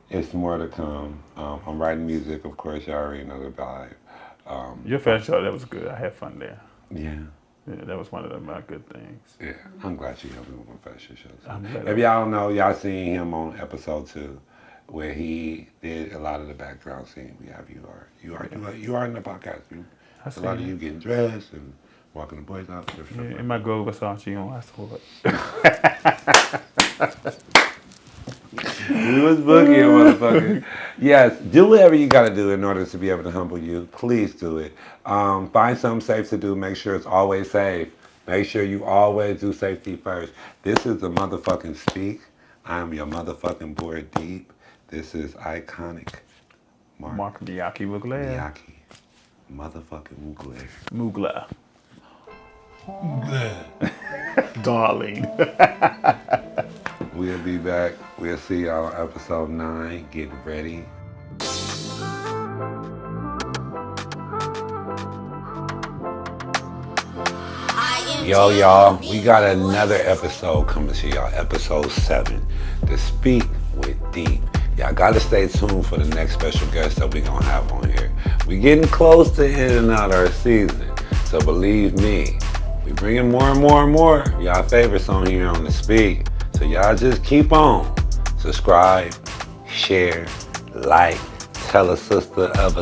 it's more to come. I'm writing music, of course. You already know the vibe. Your fashion show, that was good. I had fun there. Yeah. Yeah, that was one of my good things. Yeah, I'm glad you helped me with my fashion shows. I'm glad If y'all don't know, y'all seen him on episode 2, where he did a lot of the background scene. We have you are in the podcast. A lot of you getting dressed and walking the boys out. Yeah, and my gold Versace on, I saw it. We was boogieing, motherfucker. Yes, do whatever you got to do in order to be able to humble you. Please do it. Find something safe to do. Make sure it's always safe. Make sure you always do safety first. This is the motherfucking Speak. I'm your motherfucking boy Deep. This is iconic. Mark Miyake Mugler. Miyake. Motherfucking Mugler. Mugler. Mugler. Darling. We'll be back. We'll see y'all on episode 9. Get ready. Yo, y'all, we got another episode coming to y'all. Episode 7. TheSpeak with Deep. Y'all gotta stay tuned for the next special guest that we gonna have on here. We getting close to ending out our season. So believe me, We bringing more and more and more y'all favorites on here on TheSpeak. So y'all just keep on. Subscribe, share, like, tell a sister of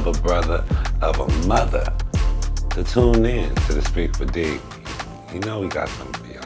a brother of a mother to tune in to TheSpeak for D. You know we got something for you.